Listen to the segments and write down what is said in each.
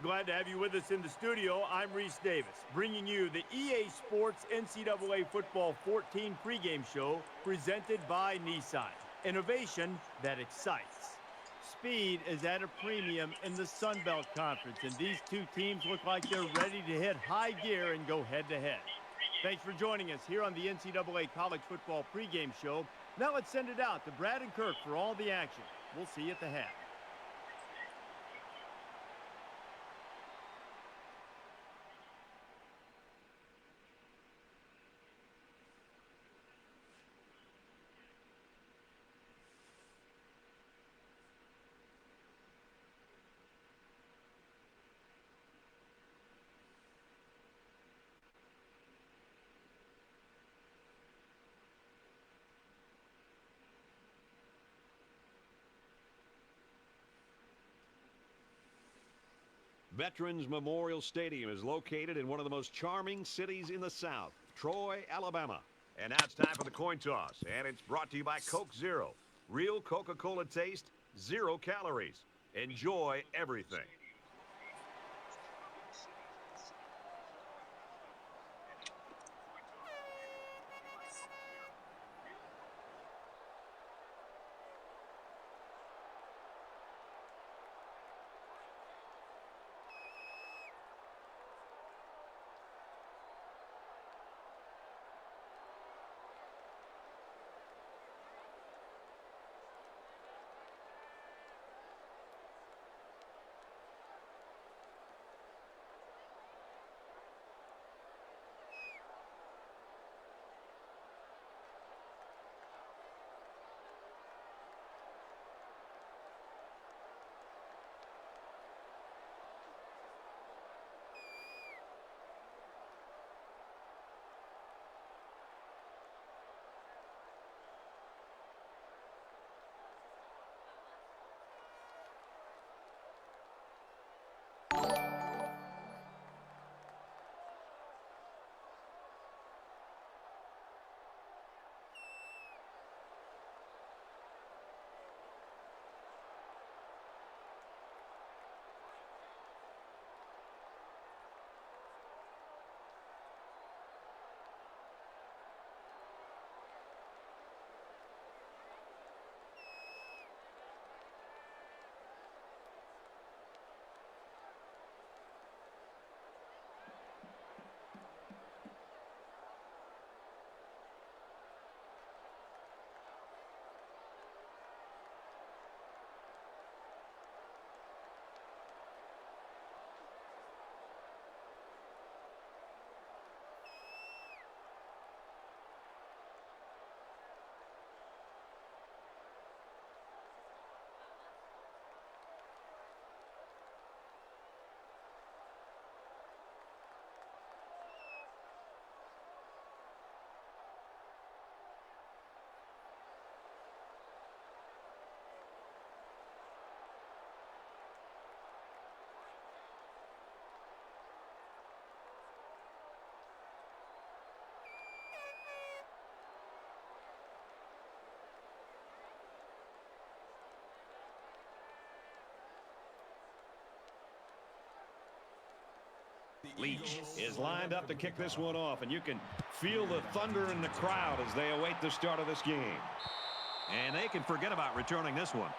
Glad to have you with us in the studio. I'm Reese Davis, bringing you the EA Sports NCAA Football 14 pregame show presented by Nissan. Innovation that excites. Speed is at a premium in the Sun Belt Conference, and these two teams look like they're ready to hit high gear and go head-to-head. Thanks for joining us here on the NCAA College Football pregame show. Now let's send it out to Brad and Kirk for all the action. We'll see you at the half. Veterans Memorial Stadium is located in one of the most charming cities in the South, Troy, Alabama. And now it's time for the coin toss, and it's brought to you by Coke Zero. Real Coca-Cola taste, 0 calories. Enjoy everything. Leach is lined up to kick this one off, and you can feel the thunder in the crowd as they await the start of this game. And they can forget about returning this one.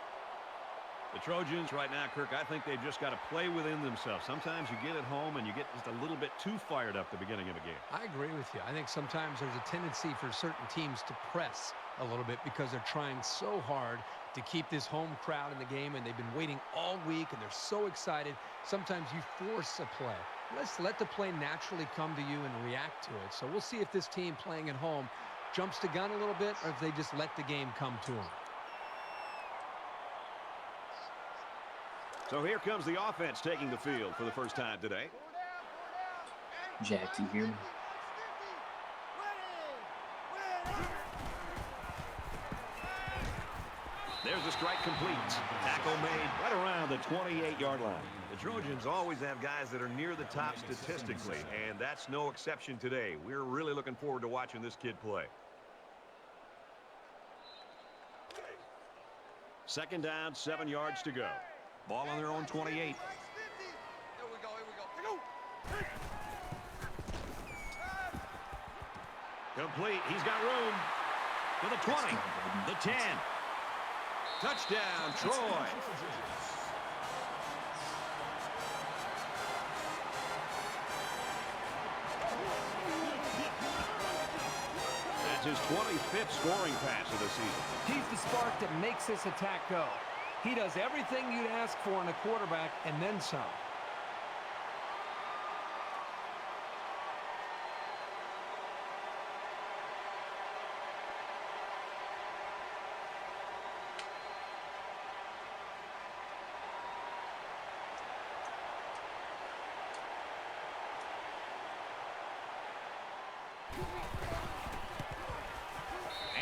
The Trojans right now, Kirk, I think they've just got to play within themselves. Sometimes you get at home and you get just a little bit too fired up at the beginning of a game. I agree with you. I think sometimes there's a tendency for certain teams to press a little bit because they're trying so hard to keep this home crowd in the game, and they've been waiting all week, and they're so excited. Sometimes you force a play. Let's let the play naturally come to you and react to it. So we'll see if this team playing at home jumps the gun a little bit or if they just let the game come to them. So here comes the offense taking the field for the first time today. Jack, do you hear me? There's the strike complete. Tackle made right around the 28-yard line. The Trojans always have guys that are near the top statistically, and that's no exception today. We're really looking forward to watching this kid play. Second down, 7 yards to go. Ball on their own 28. Complete. He's got room. To the 20. The 10. Touchdown, Troy. That's his 25th scoring pass of the season. He's the spark that makes this attack go. He does everything you'd ask for in a quarterback and then some.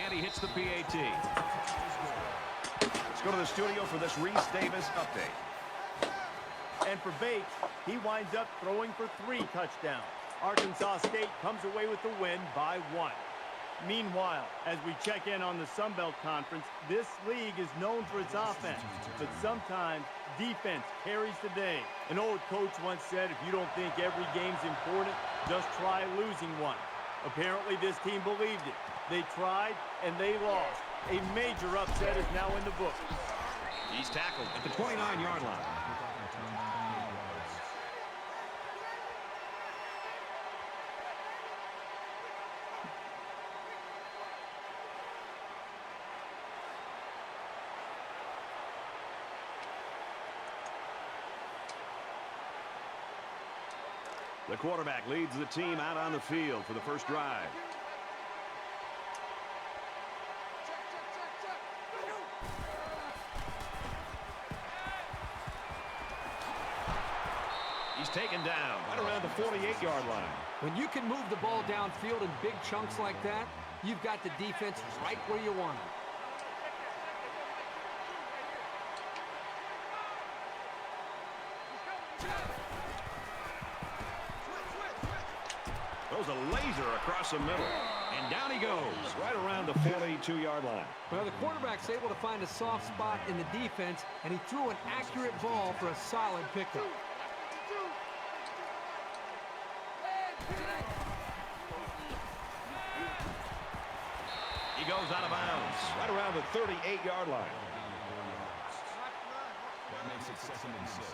And he hits the PAT. Let's go to the studio for this Reese Davis update. And for Bates, he winds up throwing for 3 touchdowns. Arkansas State comes away with the win by 1. Meanwhile, as we check in on the Sun Belt Conference, this league is known for its offense, but sometimes defense carries the day. An old coach once said, if you don't think every game's important, just try losing one. Apparently, this team believed it. They tried, and they lost. A major upset is now in the books. He's tackled at the 29-yard line. The quarterback leads the team out on the field for the first drive. He's taken down right around the 48-yard line. When you can move the ball downfield in big chunks like that, you've got the defense right where you want it. Throws a laser across the middle. And down he goes, right around the 42-yard line. Well, the quarterback's able to find a soft spot in the defense, and he threw an accurate ball for a solid pickup. He goes out of bounds, right around the 38-yard line. That makes it 2nd and 6.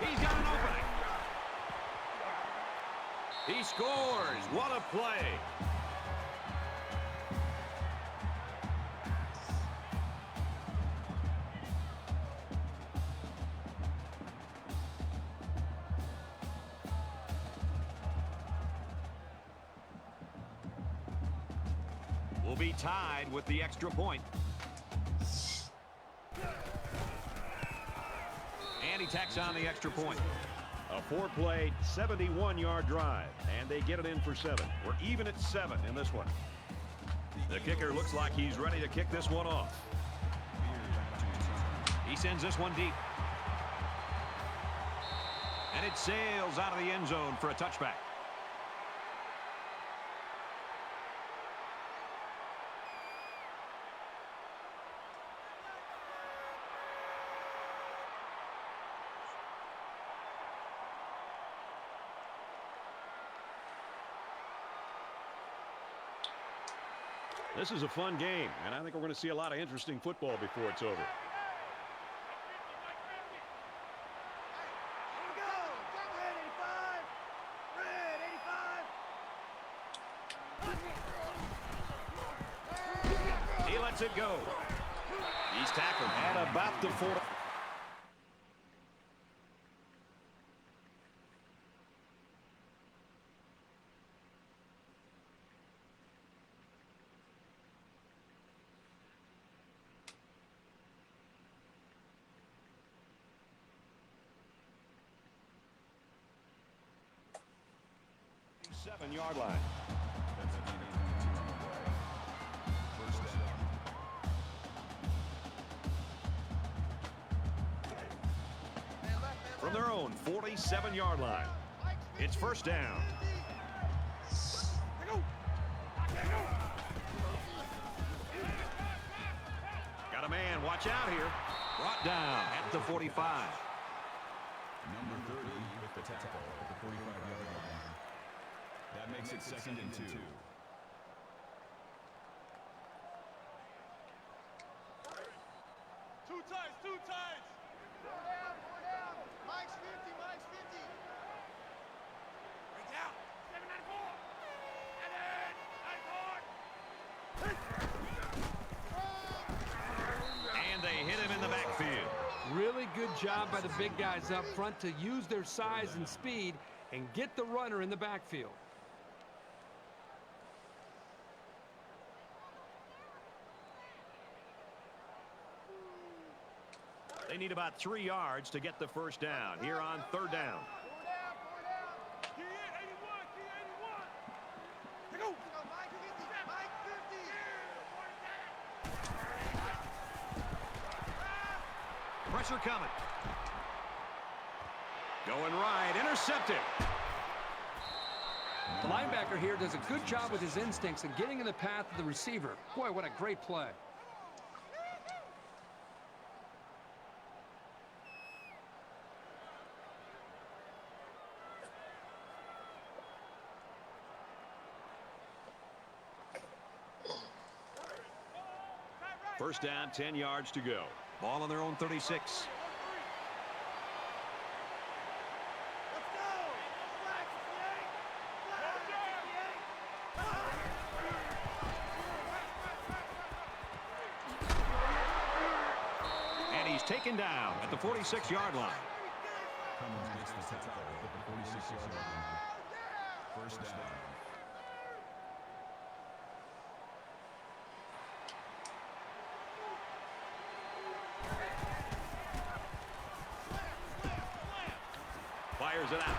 He's got an opening. He scores. What a play. Will be tied with the extra point. And he tacks on the extra point. A 4-play, 71-yard drive, and they get it in for 7. We're even at 7 in this one. The kicker looks like he's ready to kick this one off. He sends this one deep. And it sails out of the end zone for a touchback. This is a fun game, and I think we're going to see a lot of interesting football before it's over. He lets it go. He's tackled at about the 40. Yard line. From their own 47-yard line, it's first down. a man. Watch out here. Brought down at the 45. Number 30 with the tackle at the 45-yard line. That makes it 2nd and 2. Two times. Four down. Mike's 50. Break out. 794. And then 94. And they hit him in the backfield. Really good job by the big guys up front to use their size and speed and get the runner in the backfield. They need about 3 yards to get the first down here on 3rd down. Key 81. Go. Mike 50. Pressure coming. Going right. Intercepted. The linebacker here does a good job with his instincts and getting in the path of the receiver. Boy, what a great play. First down, 10 yards to go. Ball on their own 36. Let's go. Flag 58. And he's taken down at the 46-yard line. Cummins makes the tackle at the 46-yard line. First down. Fires it out.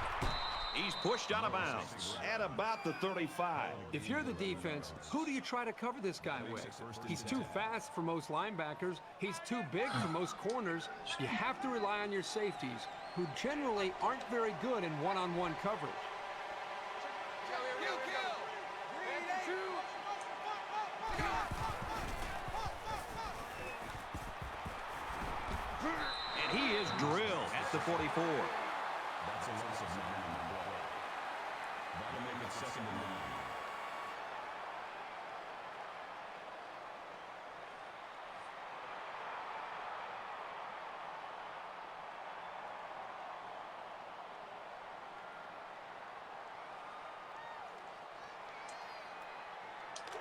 He's pushed out of bounds at about the 35. If you're the defense, who do you try to cover this guy with? He's too fast for most linebackers. He's too big for most corners. You have to rely on your safeties, who generally aren't very good in one-on-one coverage. And he is drilled at the 44. That's a loss of 9 on the play. That'll make it 2nd and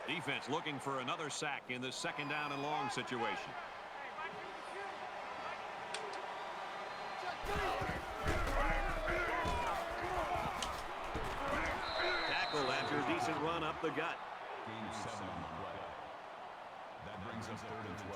9. Defense looking for another sack in this 2nd down and long situation. Tackle after a decent run up the gut. Gain of 7 on the play. That brings us 3rd and 12.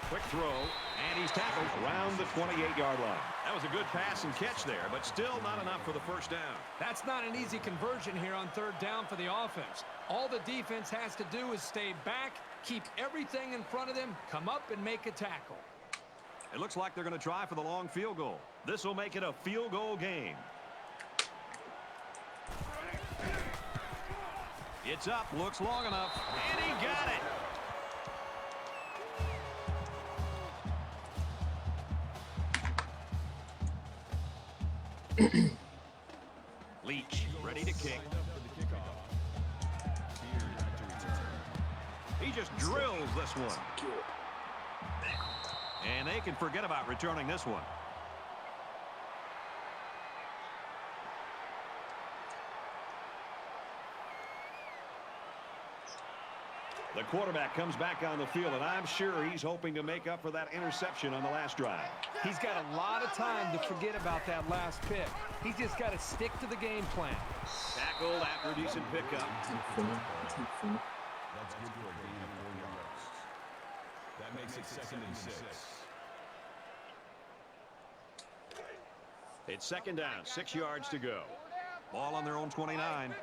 Quick throw, and he's tackled around the 28-yard line. That was a good pass and catch there, but still not enough for the first down. That's not an easy conversion here on 3rd down for the offense. All the defense has to do is stay back, keep everything in front of them, come up and make a tackle. It looks like they're going to try for the long field goal. This will make it a field goal game. It's up, looks long enough, and he got it. Leach ready to kick. He just drills this one. And they can forget about returning this one. The quarterback comes back on the field, and I'm sure he's hoping to make up for that interception on the last drive. He's got a lot of time to forget about that last pick. He's just got to stick to the game plan. Tackled after a decent pickup. That's good for a gain of 4 yards. That makes it 2nd and 6. It's 2nd down, 6 yards to go. Ball on their own 29.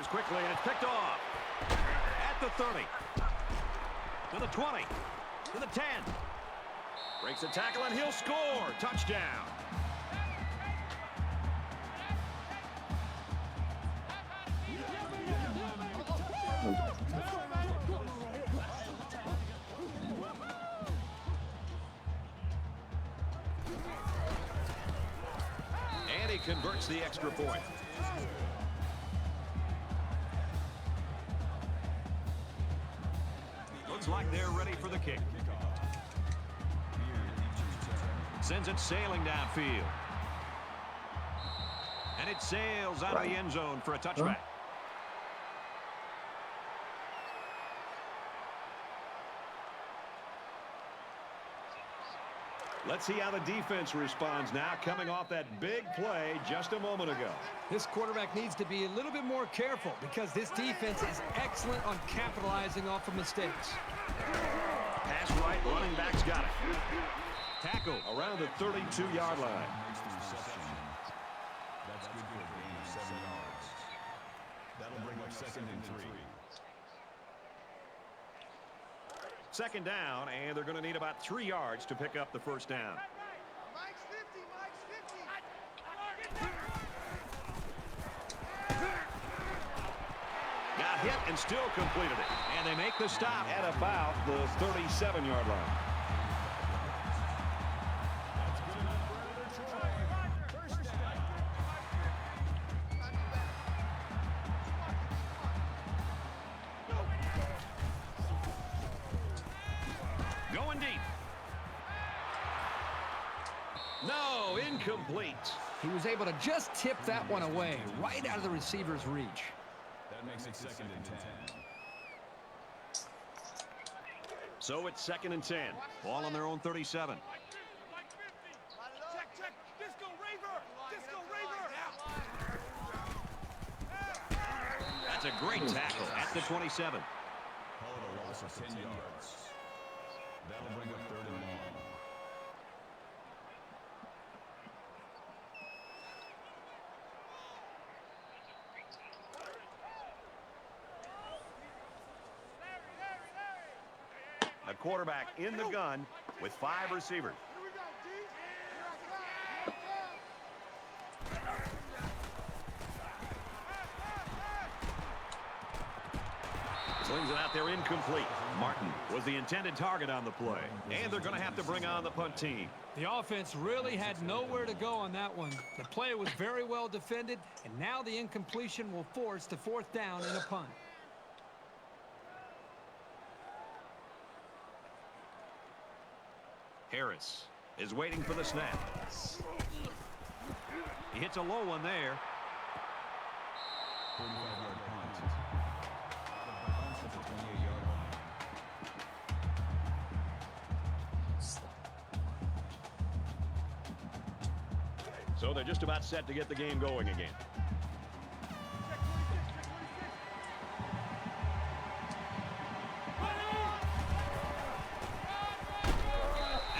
Fires quickly, and it's picked off. At the 30. To the 20. To the 10. Breaks the tackle, and he'll score. Touchdown. And he converts the extra point. Looks like they're ready for the kick. Sends it sailing downfield. And it sails out of the end zone for a touchback. Let's see how the defense responds now, coming off that big play just a moment ago. This quarterback needs to be a little bit more careful because this defense is excellent on capitalizing off of mistakes. Pass right, running back's got it. Tackle around the 32-yard line. That's good for a gain of 7 yards. That'll bring up 2nd and 3. Second down, and they're going to need about 3 yards to pick up the first down. Mike's 50, Mike's 50. Got hit and still completed it. And they make the stop at about the 37-yard line. Going deep. No, incomplete. He was able to just tip that one away, right out of the receiver's reach. That makes it 2nd and 10. So it's 2nd and 10. Ball on their own 37. Check, check. Disco Raver. Disco Raver. That's a great tackle at the 27. Call it a loss of 10 yards. That'll bring up 3rd and long. A quarterback in the gun with 5 receivers. Here we go, D. Here I come. Slings it out there incomplete. Martin was the intended target on the play. And they're going to have to bring on the punt team. The offense really had nowhere to go on that one. The play was very well defended, and now the incompletion will force the 4th down and a punt. Harris is waiting for the snap. He hits a low one there. 45-yard punt. Out of bounds at the 28-yard line. So they're just about set to get the game going again.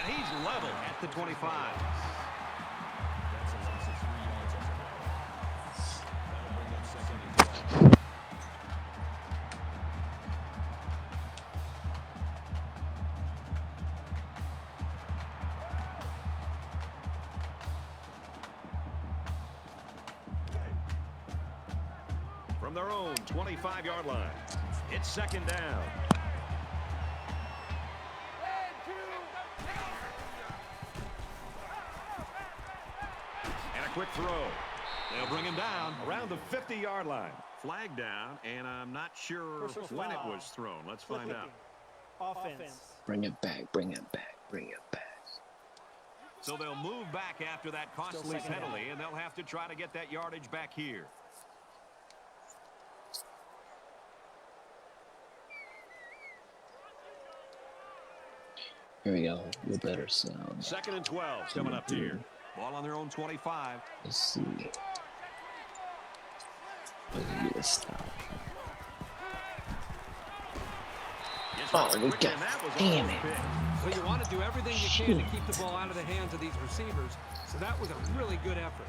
And he's level at the 25. That's a loss of 3 yards on the play. That'll bring up 2nd and 12. From their own 25-yard line. It's 2nd down. And a quick throw. They'll bring him down around the 50-yard line. Flag down, and I'm not sure when it was thrown. Let's find out. Offense. Bring it back, bring it back, bring it back. So they'll move back after that costly penalty, and they'll have to try to get that yardage back here. Here we go, the better sound. 2nd and 12 coming up here. Ball on their own 25. Let's see. Let me get a stop. Oh, we got, damn it. Well, you want to do everything you can to keep the ball out of the hands of these receivers, so that was a really good effort.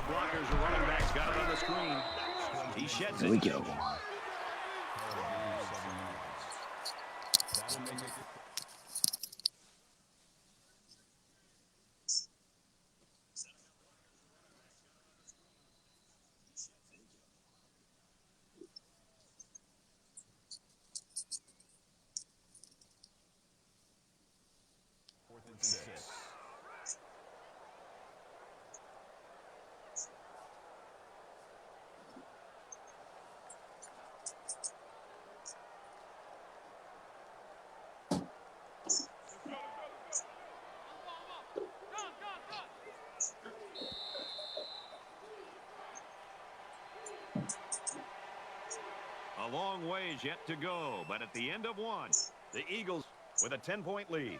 blockers are running backs. Got it on the screen. He sheds There it. we go. That'll make it. Fourth and 6. A long ways yet to go, but at the end of one, the Eagles with a 10-point lead.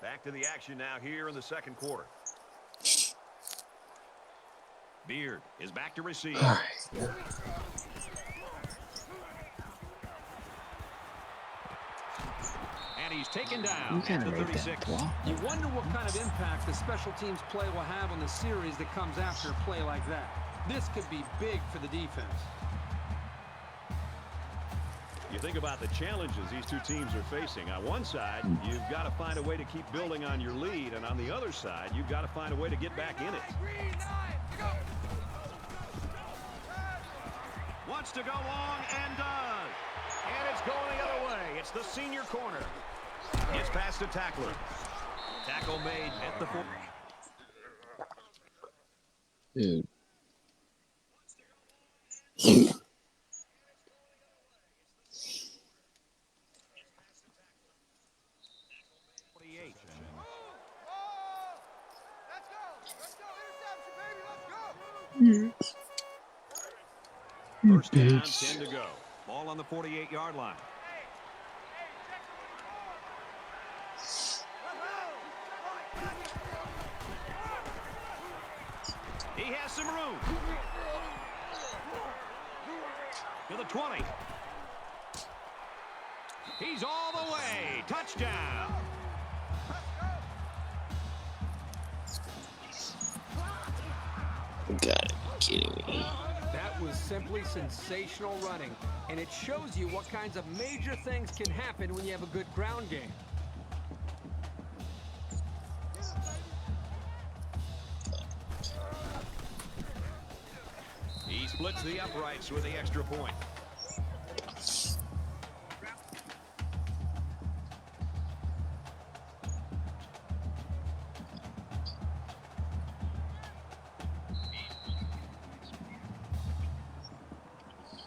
Back to the action now here in the second quarter. Beard is back to receive. All right. And he's taken You down kind at of the made that 36. block. You wonder what kind of impact the special teams play will have on the series that comes after a play like that. This could be big for the defense. You think about the challenges these two teams are facing. On one side, you've got to find a way to keep building on your lead, and on the other side, you've got to find a way to get back in it. Wants to go long and does. And it's going the other way. It's the senior corner. Gets past a tackler. Tackle made at the 4. Dude. First down, Bitch. 10 to go. Ball on the 48-yard line. He has some room. To the 20. He's all the way. Touchdown. You gotta be kidding me. That was simply sensational running, and it shows you what kinds of major things can happen when you have a good ground game. He splits the uprights with the extra point.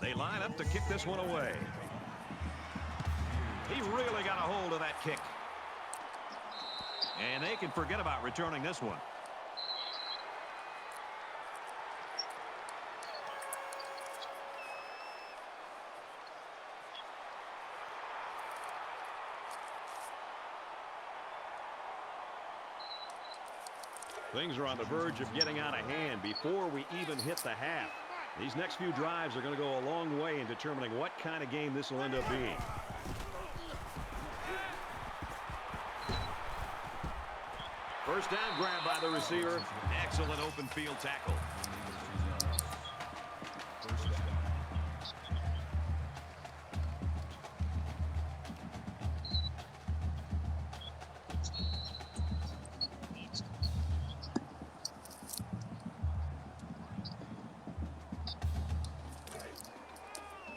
They line up to kick this one away. He really got a hold of that kick. And they can forget about returning this one. Things are on the verge of getting out of hand before we even hit the half. These next few drives are going to go a long way in determining what kind of game this will end up being. First down grab by the receiver. Excellent open field tackle.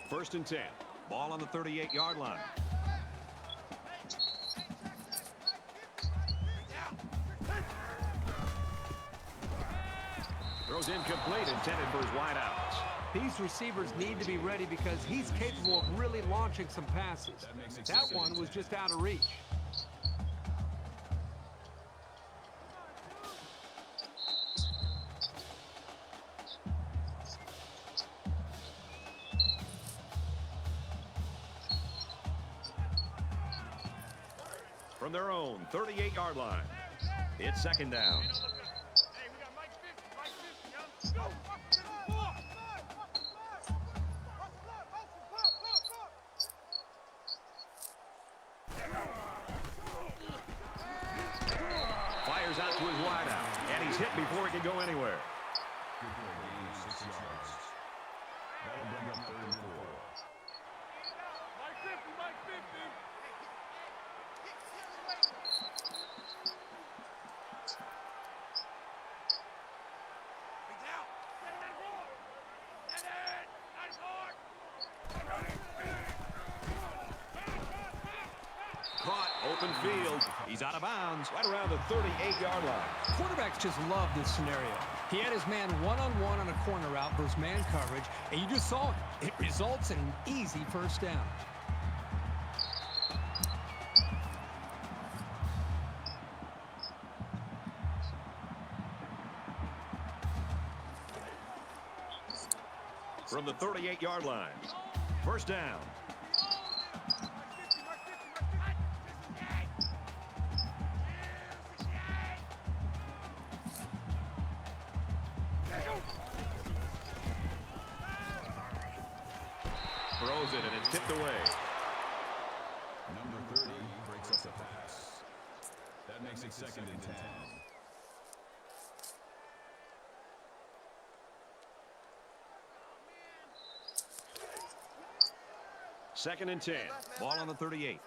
First and 10. Ball on the 38-yard line. Throws incomplete, intended for his wideouts. These receivers need to be ready because he's capable of really launching some passes. That one was just out of reach. From their own 38-yard line. It's second down. out to his wideout, and he's hit before he can go anywhere. Good for a gain of 6 yards. That'll bring up 3rd and 4. Mike 50, Mike 50. Caught, open field. He's out of bounds right around the 38-yard line. Quarterbacks just love this scenario. He had his man one-on-one on a corner route versus man coverage, and you just saw it. It results in an easy first down. From the 38-yard line. First down. Throws it, and it's tipped away. Number 30 breaks up the pass. That makes it 2nd and 10. Second and 10. Ball on the 38.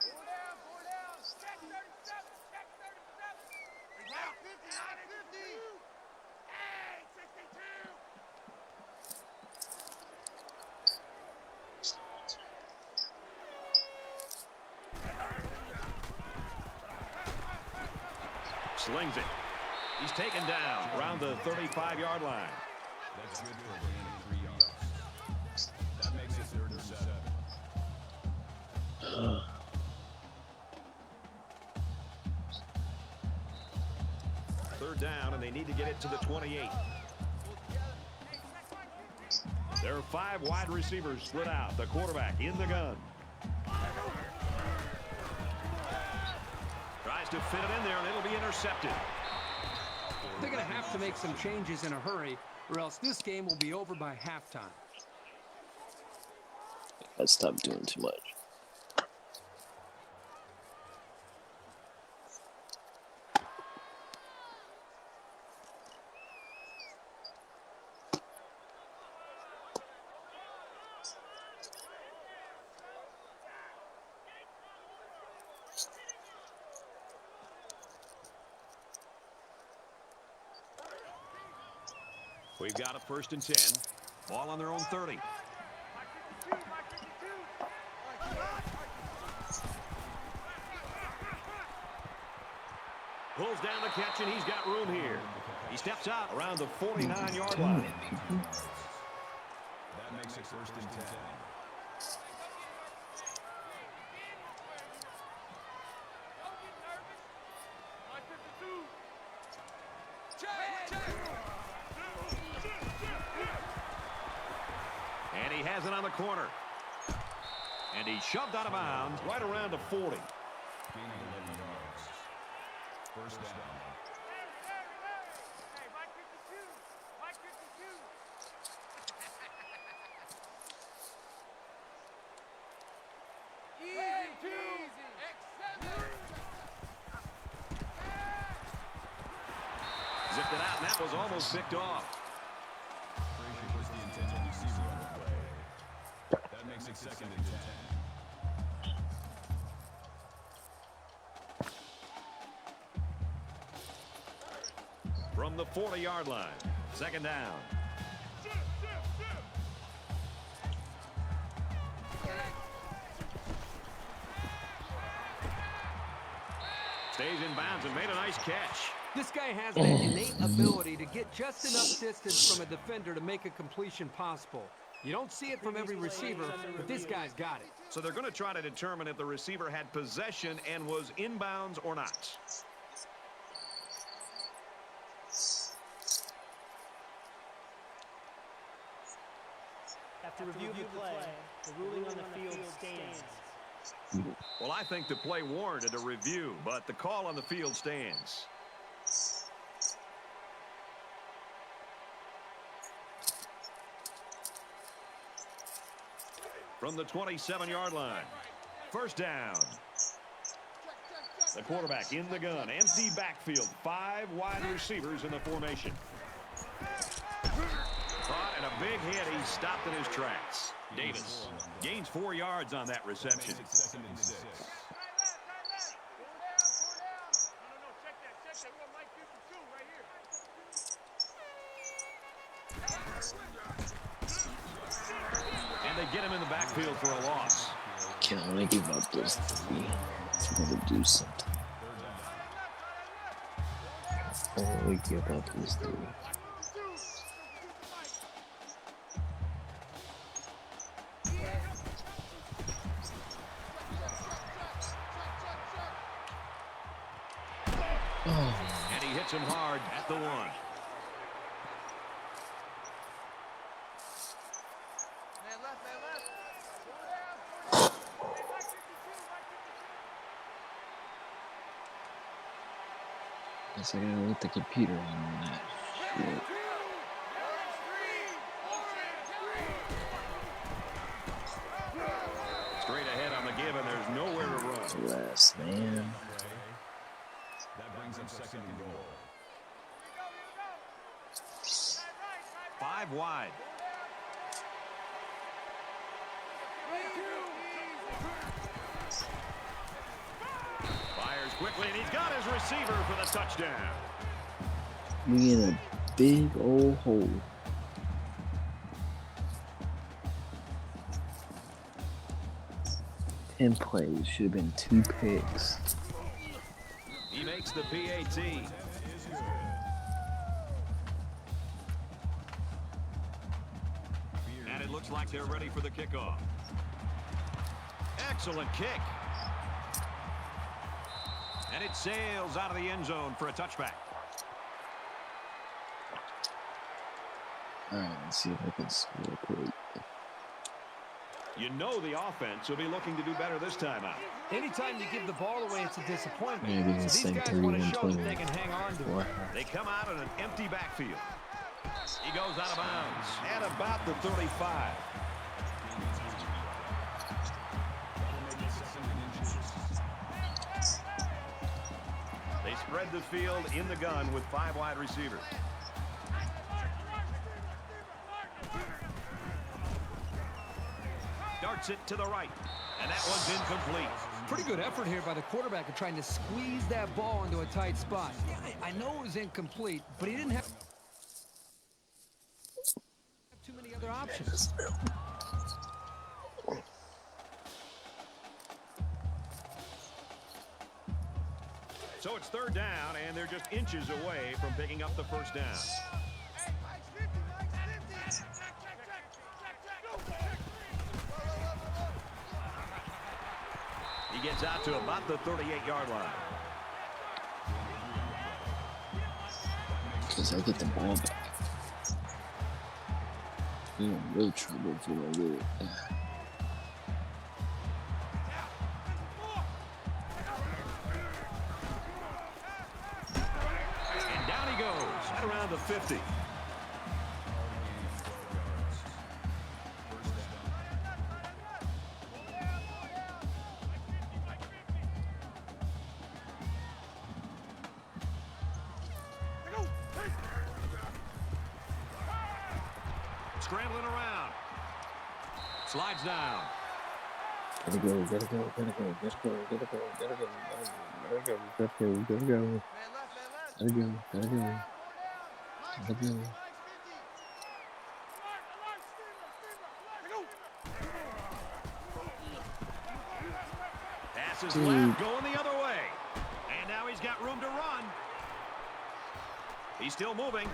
Slings it. He's taken down around the 35-yard line. That's good for a gain of 3 yards. That makes it 3rd and 7. Third down, and they need to get it to the 28. There are 5 wide receivers split out. The quarterback in the gun. Tries to fit it in there, and it'll be intercepted. They're going to have to make some changes in a hurry, or else this game will be over by halftime. Let's stop doing too much. We've got a 1st and 10. Ball on their own 30. Pulls down the catch, and he's got room here. He steps out around the 49-yard line. That makes it 1st and 10. And he has it on the corner. And he shoved out of bounds right around the 40. Gain of 11 yards. First down. Zipped it out, and that was almost picked off. Frazier puts the intended receiver on the play. That makes it 2nd and 10. From the 40-yard line. 2nd down. Stays in bounds and made a nice catch. This guy has that innate ability to get just enough distance from a defender to make a completion possible. You don't see it from every receiver, but this guy's got it. So they're going to try to determine if the receiver had possession and was inbounds or not. After review of the play, the ruling on the field stands. Well, I think the play warranted a review, but the call on the field stands. From the 27-yard line. First down. The quarterback in the gun. Empty backfield. 5 wide receivers in the formation. Caught and a big hit. He stopped in his tracks. Davis gains 4 yards on that reception. Second and 6. And they get him in the backfield for a loss. Can only give up those 3 if you're going to do something. Only give up those 3. And he hits him hard at the 1. Guess I gotta let the computer on that shit. Straight ahead on the give, and there's nowhere to run. Last man. That brings up second and goal. 5 wide. Fires quickly, and he's got his receiver for the touchdown. We in a big old hole. Ten plays, should have been 2 picks. He makes the PAT. And it looks like they're ready for the kickoff. Excellent kick. And it sails out of the end zone for a touchback. Alright, let's see if I can score quick. You know the offense will be looking to do better this time out. Anytime you give the ball away, it's a disappointment. Maybe So it's these like guys 3 want to and show that they can hang on to it. They come out in an empty backfield. He goes out of bounds at about the 35. They spread the field in the gun with 5 wide receivers. Darts it to the right, and that one's incomplete. Pretty good effort here by the quarterback of trying to squeeze that ball into a tight spot. Yeah, I know it was incomplete, but he didn't have too many other options. So it's 3rd down, and they're just inches away from picking up the first down. He gets out to about the 38-yard line. Because I get the ball back. You're in real trouble if you don't get it. And down he goes at around the 50. Scrambling around. Slides down. Gotta go, gotta go, gotta go, gotta go, gotta go, gotta go, gotta go, gotta go, gotta go. Gotta go, gotta go. Gotta go. Passes left, going the other way. And now he's got room to run. He's still moving.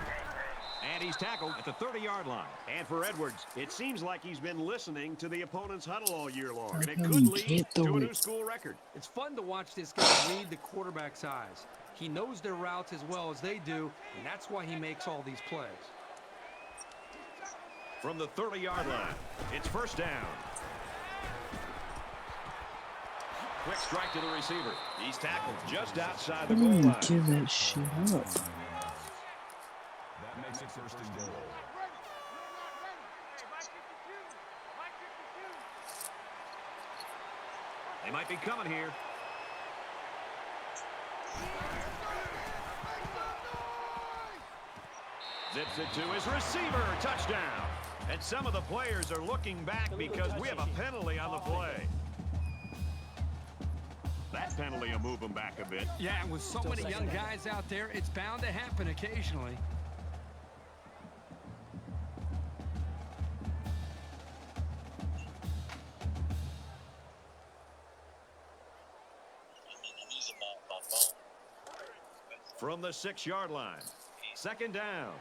And he's tackled at the 30-yard line. And for Edwards, it seems like he's been listening to the opponent's huddle all year long. And it could lead to a new school record. It's fun to watch this guy read the quarterback's eyes. He knows their routes as well as they do, and that's why he makes all these plays. From the 30-yard line, it's 1st down. Quick strike to the receiver. He's tackled just outside the goal line. Give that shit up. That makes it 1st and goal. They might be coming here. Zips it to his receiver. Touchdown. And some of the players are looking back because we have a penalty on the play. That penalty will move them back a bit. Yeah, and with so many young guys out there, it's bound to happen occasionally. From the 6-yard line. Second down.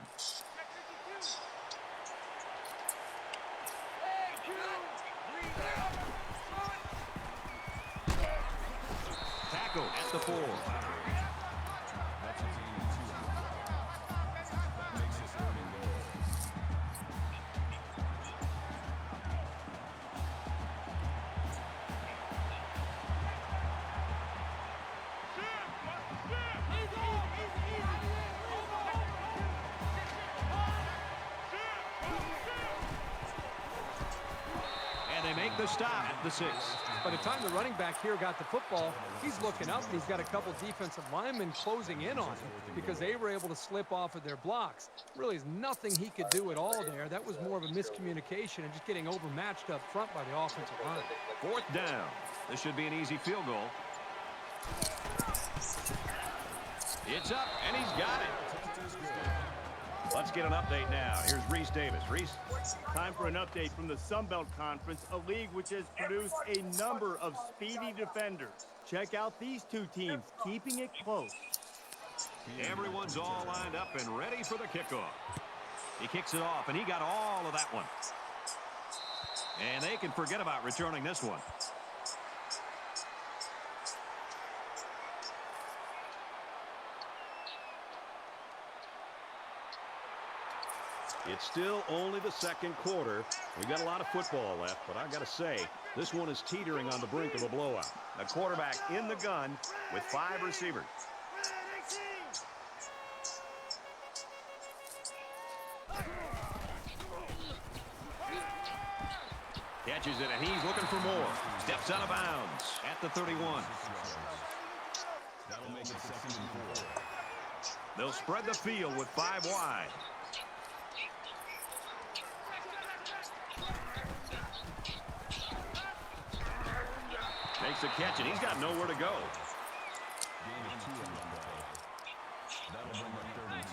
Tackle at the 4. That's a gain of 2 on the play. That makes it 3rd and goal. And they make the stop at the 6. By the time the running back here got the football, he's looking up and he's got a couple defensive linemen closing in on him because they were able to slip off of their blocks. Really is nothing he could do at all there. That was more of a miscommunication and just getting overmatched up front by the offensive line. 4th down. This should be an easy field goal. It's up, and he's got it. Let's get an update now. Here's Reese Davis. Reese? Time for an update from the Sun Belt Conference, a league which has produced a number of speedy defenders. Check out these two teams, keeping it close. Everyone's all lined up and ready for the kickoff. He kicks it off, and he got all of that one. And they can forget about returning this one. It's still only the 2nd quarter. We've got a lot of football left, but I've got to say, this one is teetering on the brink of a blowout. The quarterback in the gun with 5 receivers. Catches it, and he's looking for more. Steps out of bounds at the 31. That'll make it 2nd and 4. They'll spread the field with 5 wide. Makes the catch, and he's got nowhere to go. Gain of 2 on the play. That'll bring up 3rd and 2.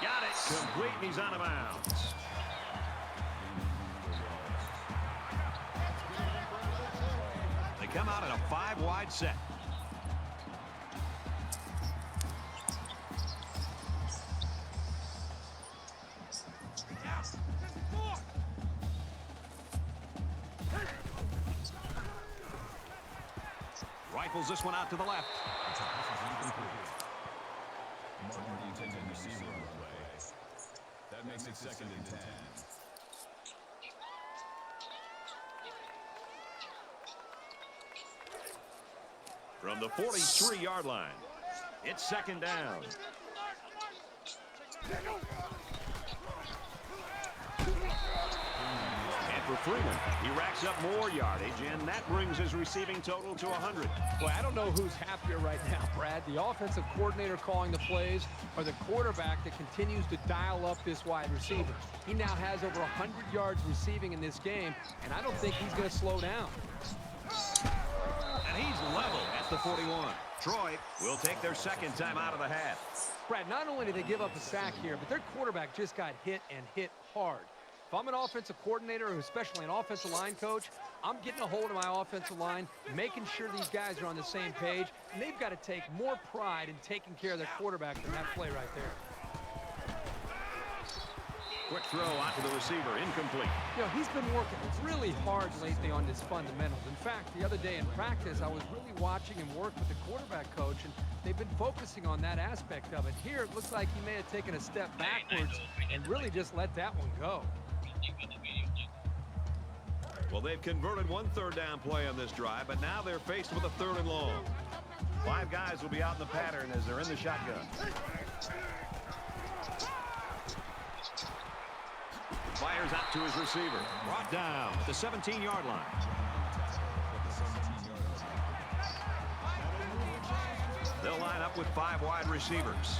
Got it. Complete, and he's out of bounds. They come out in a 5-wide set. Rifles this one out to the left. Martin, the intended receiver on the play. That makes it 2nd and 10. From the 43-yard line, it's 2nd down. And for Freeman, he racks up more yardage, and that brings his receiving total to 100. Boy, I don't know who's happier right now, Brad. The offensive coordinator calling the plays or the quarterback that continues to dial up this wide receiver. He now has over 100 yards receiving in this game, and I don't think he's going to slow down. And he's level at the 41. Troy will take their 2nd time out of the half. Brad, not only did they give up a sack here, but their quarterback just got hit and hit hard. If I'm an offensive coordinator, or especially an offensive line coach, I'm getting a hold of my offensive line, making sure these guys are on the same page, and they've got to take more pride in taking care of their quarterback than that play right there. Quick throw out to the receiver, incomplete. You know, he's been working really hard lately on his fundamentals. In fact, the other day in practice, I was really watching him work with the quarterback coach, and they've been focusing on that aspect of it. Here, it looks like he may have taken a step backwards and really just let that one go. Well, they've converted one 3rd down play on this drive, but now they're faced with a 3rd and long. 5 guys will be out in the pattern as they're in the shotgun. Fires out to his receiver. Brought down at the 17-yard line. They'll line up with 5 wide receivers.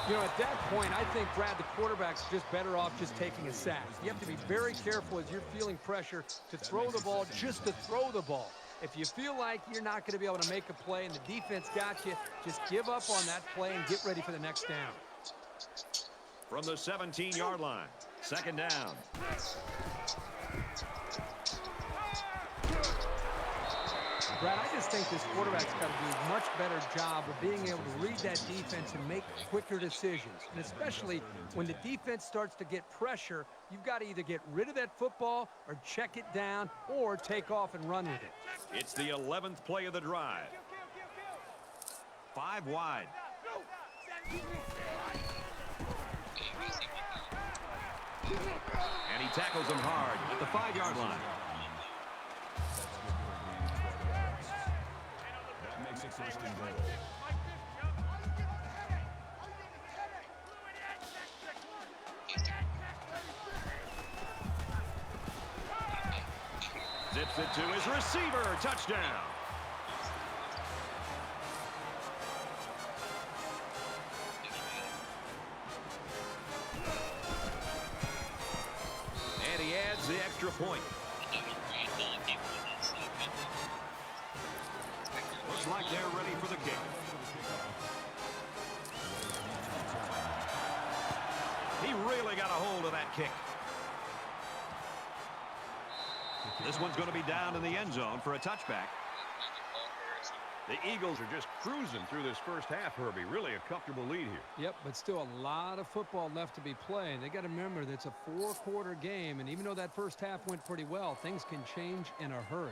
You know, at that point, I think, Brad, the quarterback's just better off just taking a sack. You have to be very careful as you're feeling pressure to throw the ball, just to throw the ball. If you feel like you're not going to be able to make a play and the defense got you, just give up on that play and get ready for the next down. From the 17-yard line, 2nd down. Brad, I just think this quarterback's got to do a much better job of being able to read that defense and make quicker decisions. And especially when the defense starts to get pressure, you've got to either get rid of that football or check it down or take off and run with it. It's the 11th play of the drive. 5 wide. And he tackles him hard at the 5-yard line. That makes it 1st and goal. Zips it to his receiver. Touchdown. And he adds the extra point. Looks like they're ready for the kick. He really got a hold of that kick. This one's going to be down in the end zone for a touchback. The Eagles are just cruising through this first half, Herbie. Really a comfortable lead here. Yep, but still a lot of football left to be played. They got to remember that it's a 4-quarter game, and even though that first half went pretty well, things can change in a hurry.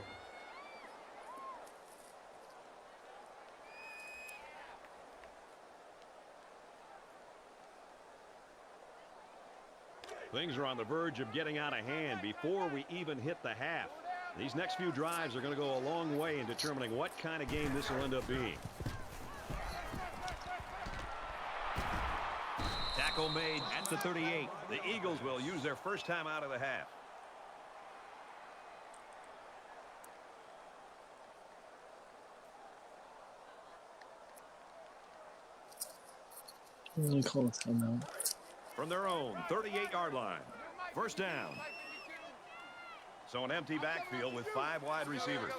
Things are on the verge of getting out of hand before we even hit the half. These next few drives are going to go a long way in determining what kind of game this will end up being. Tackle made at the 38. The Eagles will use their first time out of the half. Really call a timeout. From their own 38-yard line. 1st down. So an empty backfield with 5 wide receivers.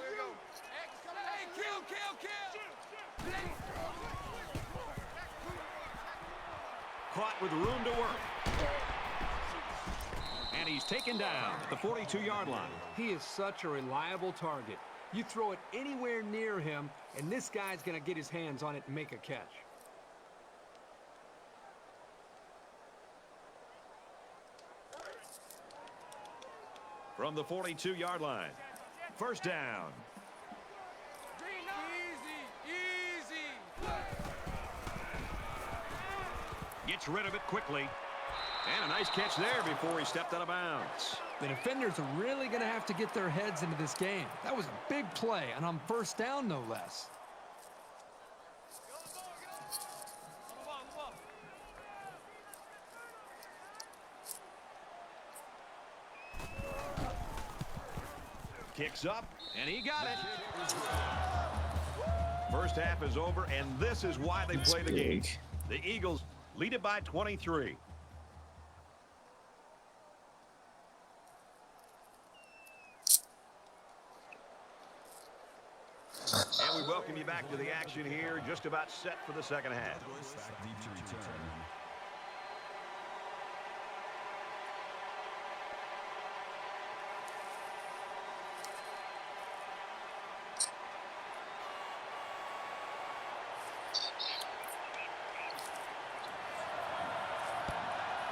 Caught with room to work. And he's taken down at the 42-yard line. He is such a reliable target. You throw it anywhere near him, and this guy's going to get his hands on it and make a catch. From the 42-yard line. 1st down. Gets rid of it quickly. And a nice catch there before he stepped out of bounds. The defenders are really going to have to get their heads into this game. That was a big play, and on 1st down, no less. Kicks up, and he got it. First half is over, and this is why they play the game. The Eagles lead it by 23. And we welcome you back to the action here, just about set for the 2nd half. Deep to return.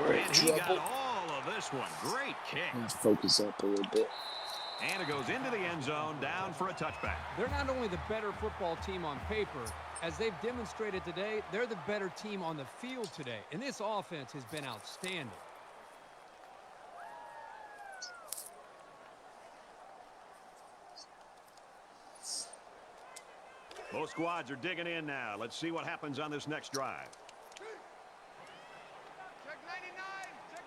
And he got all of this one. Great kick. Let's focus up a little bit. And it goes into the end zone, down for a touchback. They're not only the better football team on paper, as they've demonstrated today, they're the better team on the field today. And this offense has been outstanding. Both squads are digging in now. Let's see what happens on this next drive. Check 99. Check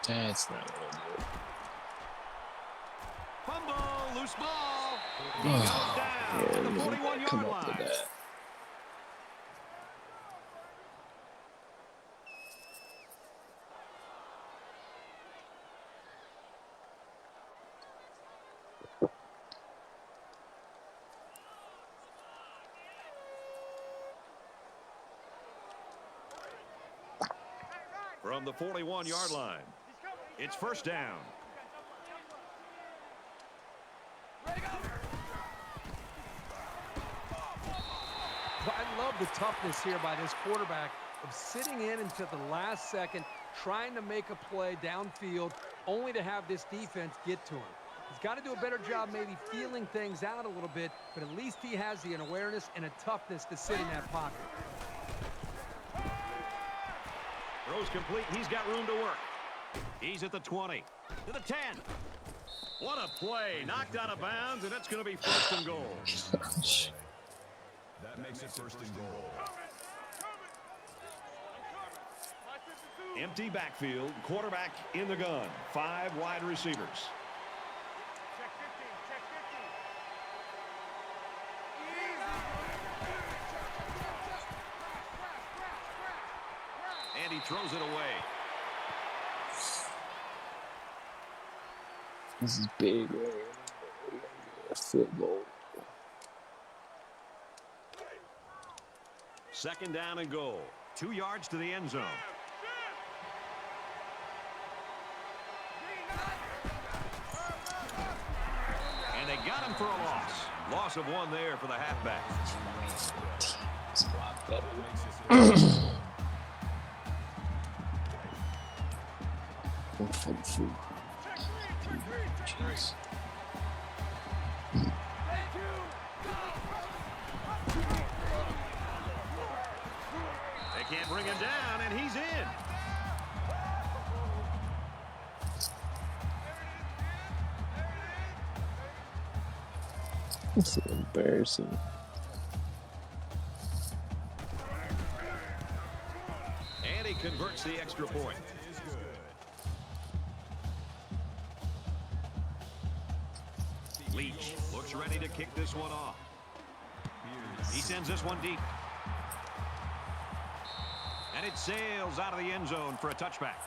99. That's not gonna do it. Fumble, loose ball. He Yeah, goes down at the we gotta 41-yard come up with line. that. From the 41-yard line, it's first down. Well, I love the toughness here by this quarterback of sitting in until the last second, trying to make a play downfield, only to have this defense get to him. He's got to do a better job maybe feeling things out a little bit, but at least he has the awareness and a toughness to sit in that pocket. Throws complete. He's got room to work. He's at the 20, to the 10. What a play. Knocked out of bounds, and it's going to be first and goal. That makes it first and goal. Empty backfield, quarterback in the gun. 5 wide receivers. Check 15. Check 15. And he throws it away. This is big, man. Football. Second down and goal. 2 yards to the end zone. And they got him for a loss. Loss of 1 there for the halfback. It's a lot better. 144. Jeez. They can't bring him down, and he's in. This is embarrassing. And he converts the extra point. Leach looks ready to kick this one off. He sends this one deep. And it sails out of the end zone for a touchback.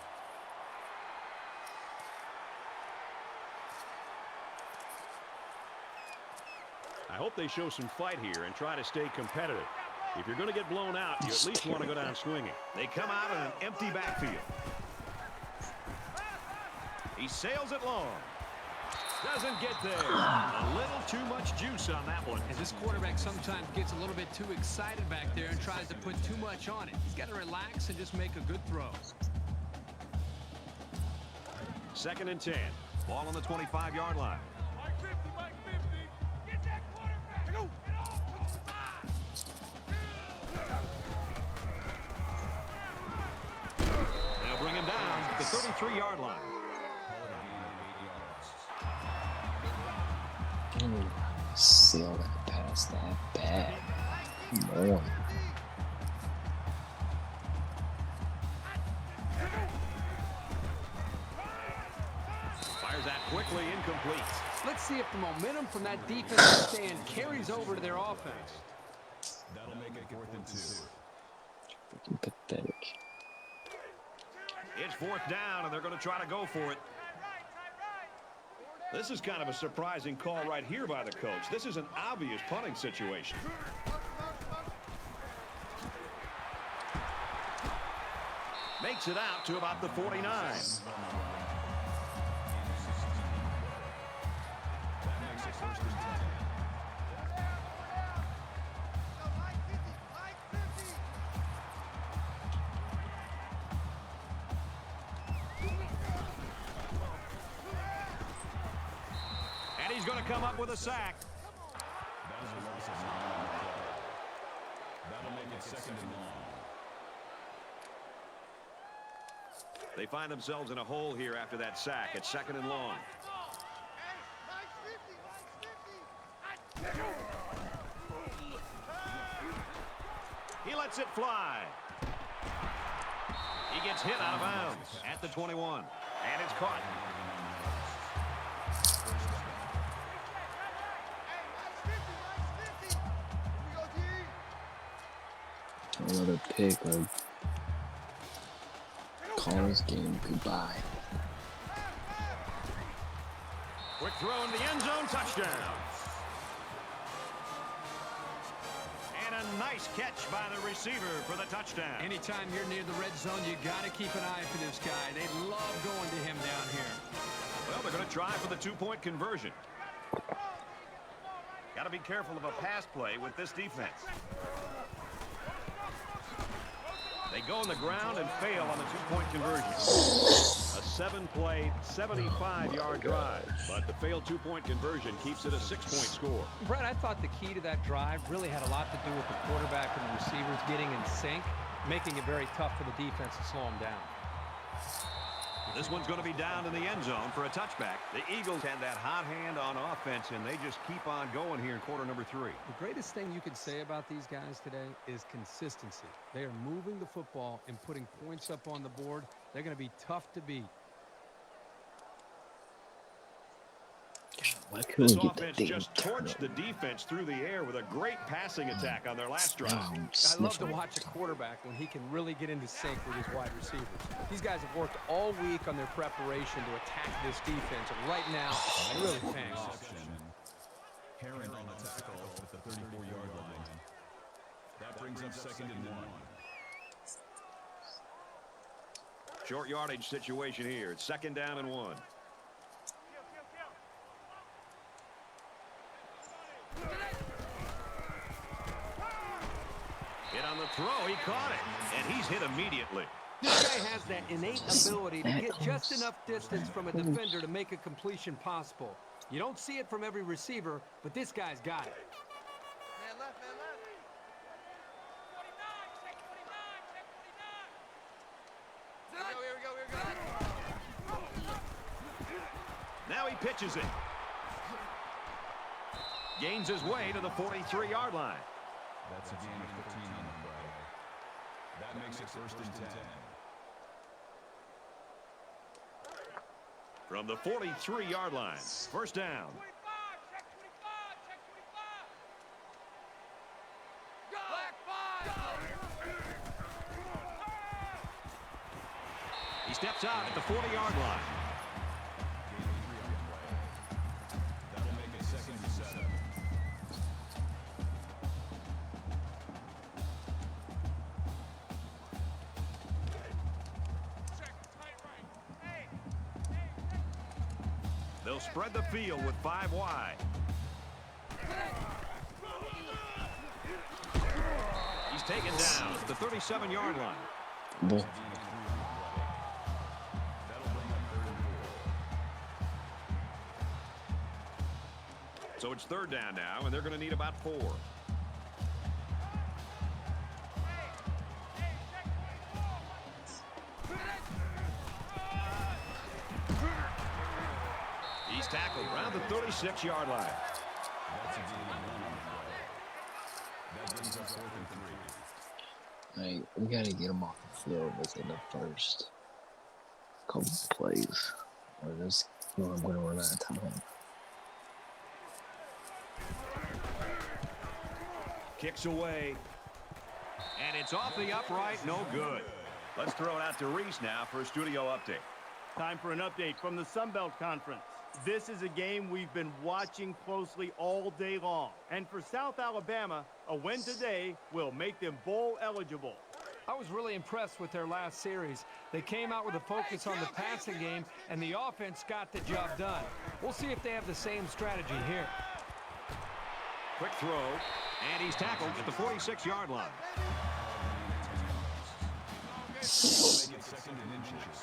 I hope they show some fight here and try to stay competitive. If you're going to get blown out, you at least want to go down swinging. They come out in an empty backfield. He sails it long. Doesn't get there. A little too much juice on that one. And this quarterback sometimes gets a little bit too excited back there and tries to put too much on it. He's got to relax and just make a good throw. Second and 10. Ball on the 25-yard line. Mike 50. Mike 50. Get that quarterback. Go. Get off. They'll bring him down at the 33-yard line. Sail that past that bad. Come on. Fires that quickly, incomplete. Let's see if the momentum from that defensive stand carries over to their offense. That'll make it 4th and 2. Freaking pathetic. It's 4th down, and they're going to try to go for it. This is kind of a surprising call right here by the coach. This is an obvious punting situation. Makes it out to about the 49. That makes it 1st and 10. And he's going to come up with a sack. That is a loss of 9 on the play. That'll make it 2nd and long. They find themselves in a hole here after that sack. It's 2nd and long. He lets it fly. He gets hit out of bounds at the 21. And it's caught. Another pick, like, call this game goodbye. Quick throw in the end zone, touchdown. And a nice catch by the receiver for the touchdown. Anytime you're near the red zone, you got to keep an eye for this guy. They love going to him down here. Well, they're going to try for the two-point conversion. Got to be careful of a pass play with this defense. They go on the ground and fail on the two-point conversion. A 7-play, 75-yard drive. But the failed two-point conversion keeps it a 6-point score. Brett, I thought the key to that drive really had a lot to do with the quarterback and the receivers getting in sync, making it very tough for the defense to slow them down. This one's going to be down in the end zone for a touchback. The Eagles had that hot hand on offense, and they just keep on going here in quarter number 3. The greatest thing you can say about these guys today is consistency. They are moving the football and putting points up on the board. They're going to be tough to beat. Why couldn't This we get that offense damn just torched the turnover? defense through the air with a great passing attack on their last drive. I'm I love to sniffing. watch a quarterback when he can really get into sync with his wide receivers. These guys have worked all week on their preparation to attack this defense, and right now, it's really paying off. Herron on the tackle at the 34-yard line. That brings up 2nd and 1. Short yardage situation here. It's 2nd down and 1. Hit on the throw. He caught it. And he's hit immediately. This guy has that innate ability to get just enough distance from a defender to make a completion possible. You don't see it from every receiver, but this guy's got it. Man left, man left. Here we go. Now he pitches it. Gains his way to the 43-yard line. That's a gain of 15 on the play. That makes it 1st and 10. From the 43-yard line. 1st down. He steps out at the 40-yard line. That'll make it 2nd and 7. They'll spread the field with 5 wide. He's taken down at the 37-yard line. Bull. So it's 3rd down now, and they're going to need about 4. He's tackled around the 36-yard line. That's a gain of 1 on the play. That brings up 4th and 3. Like, we gotta get him off the field within the first couple plays. Or this, I'm gonna run out of time. Kicks away. And it's off the upright, no good. Let's throw it out to Reese now for a studio update. Time for an update from the Sun Belt Conference. This is a game we've been watching closely all day long. And for South Alabama, a win today will make them bowl eligible. I was really impressed with their last series. They came out with a focus on the passing game, and the offense got the job done. We'll see if they have the same strategy here. Quick throw, and he's tackled at the 46-yard line. Make it 2nd and inches.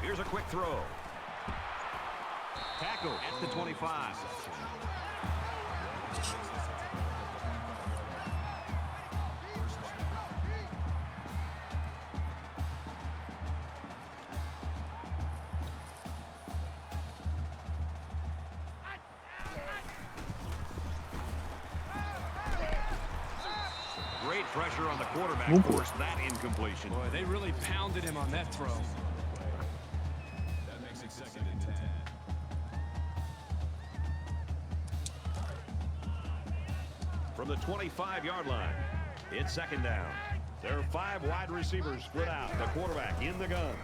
Here's a quick throw. Tackle at the 25. pressure on the quarterback forced that incompletion. Boy, they really pounded him on that throw. That makes it 2nd and 10. From the 25-yard line, it's 2nd down. There are 5 wide receivers split out. The quarterback in the gun.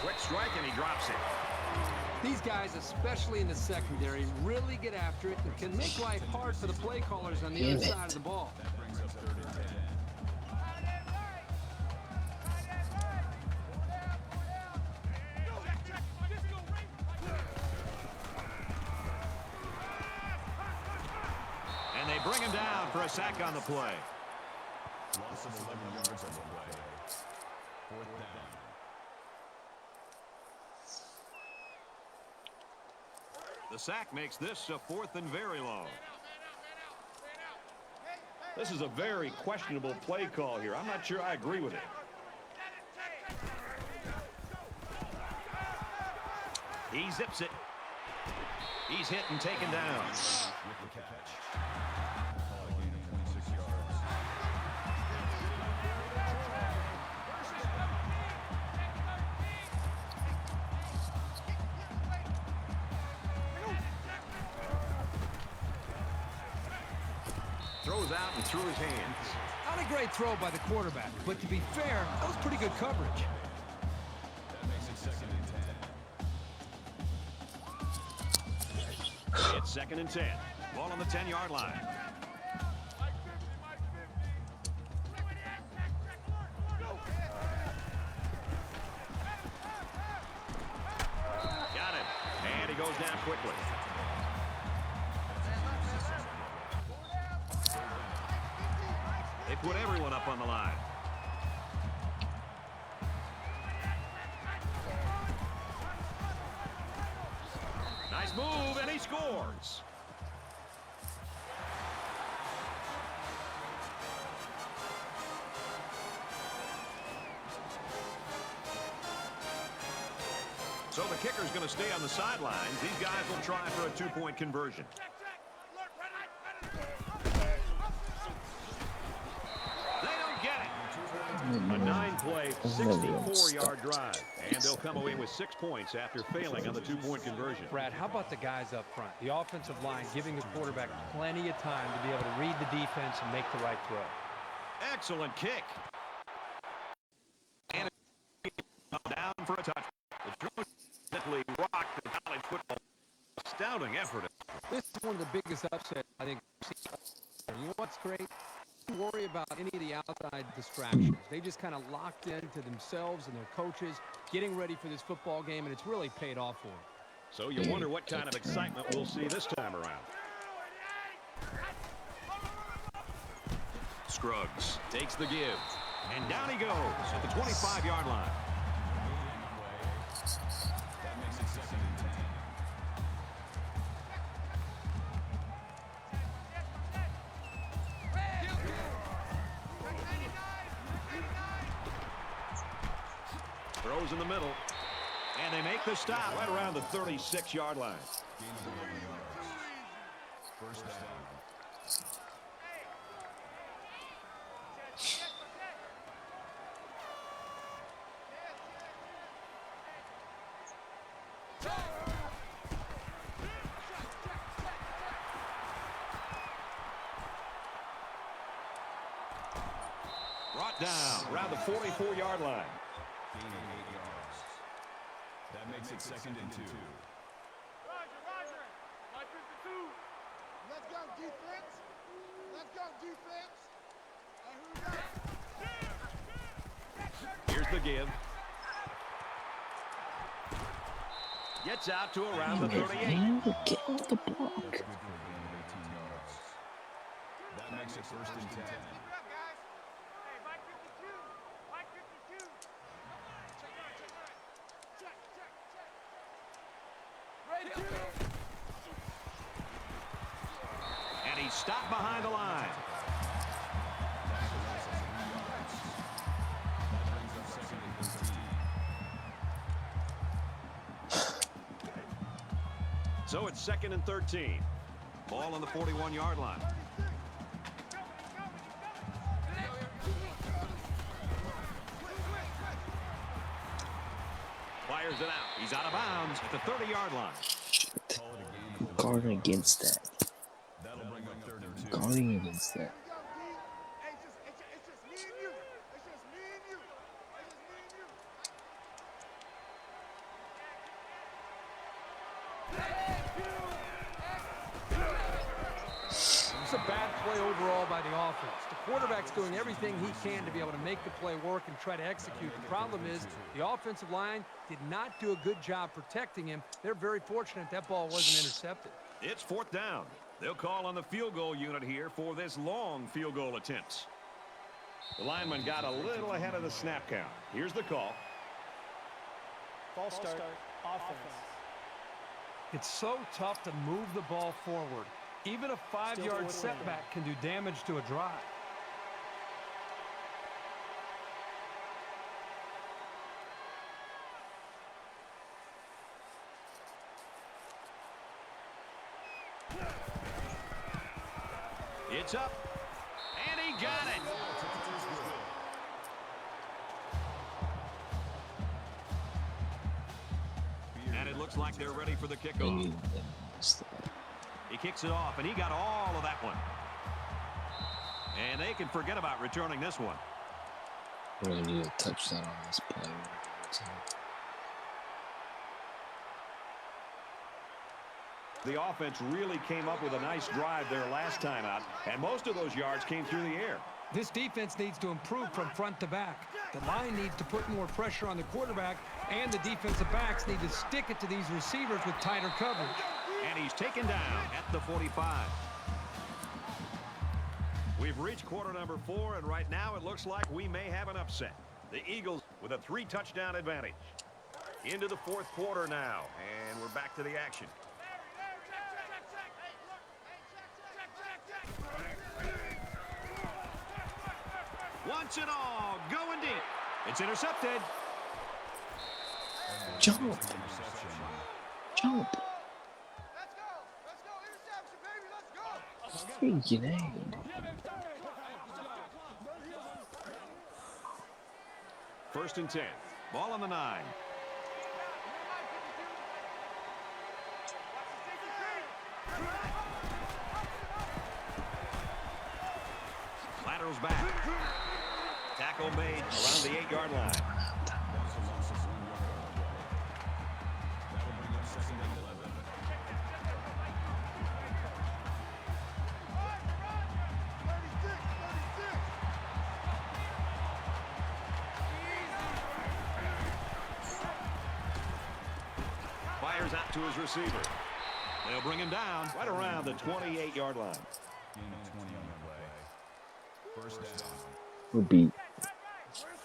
Quick strike, and he drops it. These guys, especially in the secondary, really get after it and can make life hard for the play callers on the other side of the ball. That brings up 3rd and 10. And they bring him down for a sack on the play. Loss of 11 yards on the play. 4th down. The sack makes this a 4th and very long. This is a very questionable play call here. I'm not sure I agree with it. He zips it. He's hit and taken down. With the catch. Call a gain of 26 yards. Throws out and through his hands. Not a great throw by the quarterback, but to be fair, that was pretty good coverage. That makes it 2nd and 10. It's 2nd and 10. Ball on the 10-yard line. Got him. And he goes down quickly. They put everyone up on the line. Nice move, and he scores. So the kicker's going to stay on the sidelines. These guys will try for a 2-point conversion. They don't get it. A 9-play, 64-yard drive. And they'll come away with 6 points after failing on the 2-point conversion. Brad, how about the guys up front? The offensive line giving the quarterback plenty of time to be able to read the defense and make the right throw. Excellent kick. And down for a touch. The Trojans simply rocked the college football. Astounding effort. This is one of the biggest upsets, I think. You know what's great? Don't worry about any of the outside distractions. They just kind of locked into themselves and their coaches, getting ready for this football game, and it's really paid off for them. So you wonder what kind of excitement we'll see this time around. Scruggs takes the give. And down he goes at the 25-yard line. That makes it 2nd and 10. Throws in the middle. And they make the stop right around the 36-yard line. Gain of 11 yards. 1st down. Brought down around the 44-yard line. Gain of 8 yards. That makes it 2nd and 2. Roger. My 52. Let's go, defense. Let's go, defense. Here's the give. Gets out to around the 38. Get off the block. That's good for a gain of 18 yards. That makes it 1st and 10. And he's stopped behind the line. That brings up 2nd and 13. So it's 2nd and 13. Ball on the 41-yard line. Fires it out. He's out of bounds at the 30-yard line. Guarding against that. That'll bring up 3rd and 2. Guarding against that. It's just me and you. It's just me and you. It's just me and you. It's a bad play overall by the offense. The quarterback's doing everything he can to be able to make the play work and try to execute. The problem is the offensive line did not do a good job protecting him. They're very fortunate that ball wasn't intercepted. It's 4th down. They'll call on the field goal unit here for this long field goal attempts. The lineman got a little ahead of the snap count. Here's the call. False start. Offense. It's so tough to move the ball forward. Even a 5-yard setback can do damage to a drive. It's up, and he got it. And it looks like they're ready for the kickoff. He kicks it off, and he got all of that one. And they can forget about returning this one. Really need a touchdown on this play. The offense really came up with a nice drive there last time out, and most of those yards came through the air. This defense needs to improve from front to back. The line needs to put more pressure on the quarterback, and the defensive backs need to stick it to these receivers with tighter coverage. And he's taken down at the 45. We've reached quarter number 4, and right now it looks like we may have an upset. The Eagles with a 3-touchdown advantage. Into the 4th quarter now, and we're back to the action. Wants it all, going deep. It's intercepted. Jump. Jump. Let's go. Interception, baby. Let's go. Freaking A. First and 10. Ball on the 9. Laterals back. Tackle made around the 8-yard line. Fires out to his receiver. They'll bring him down right around the 28-yard line. First down. We're beat.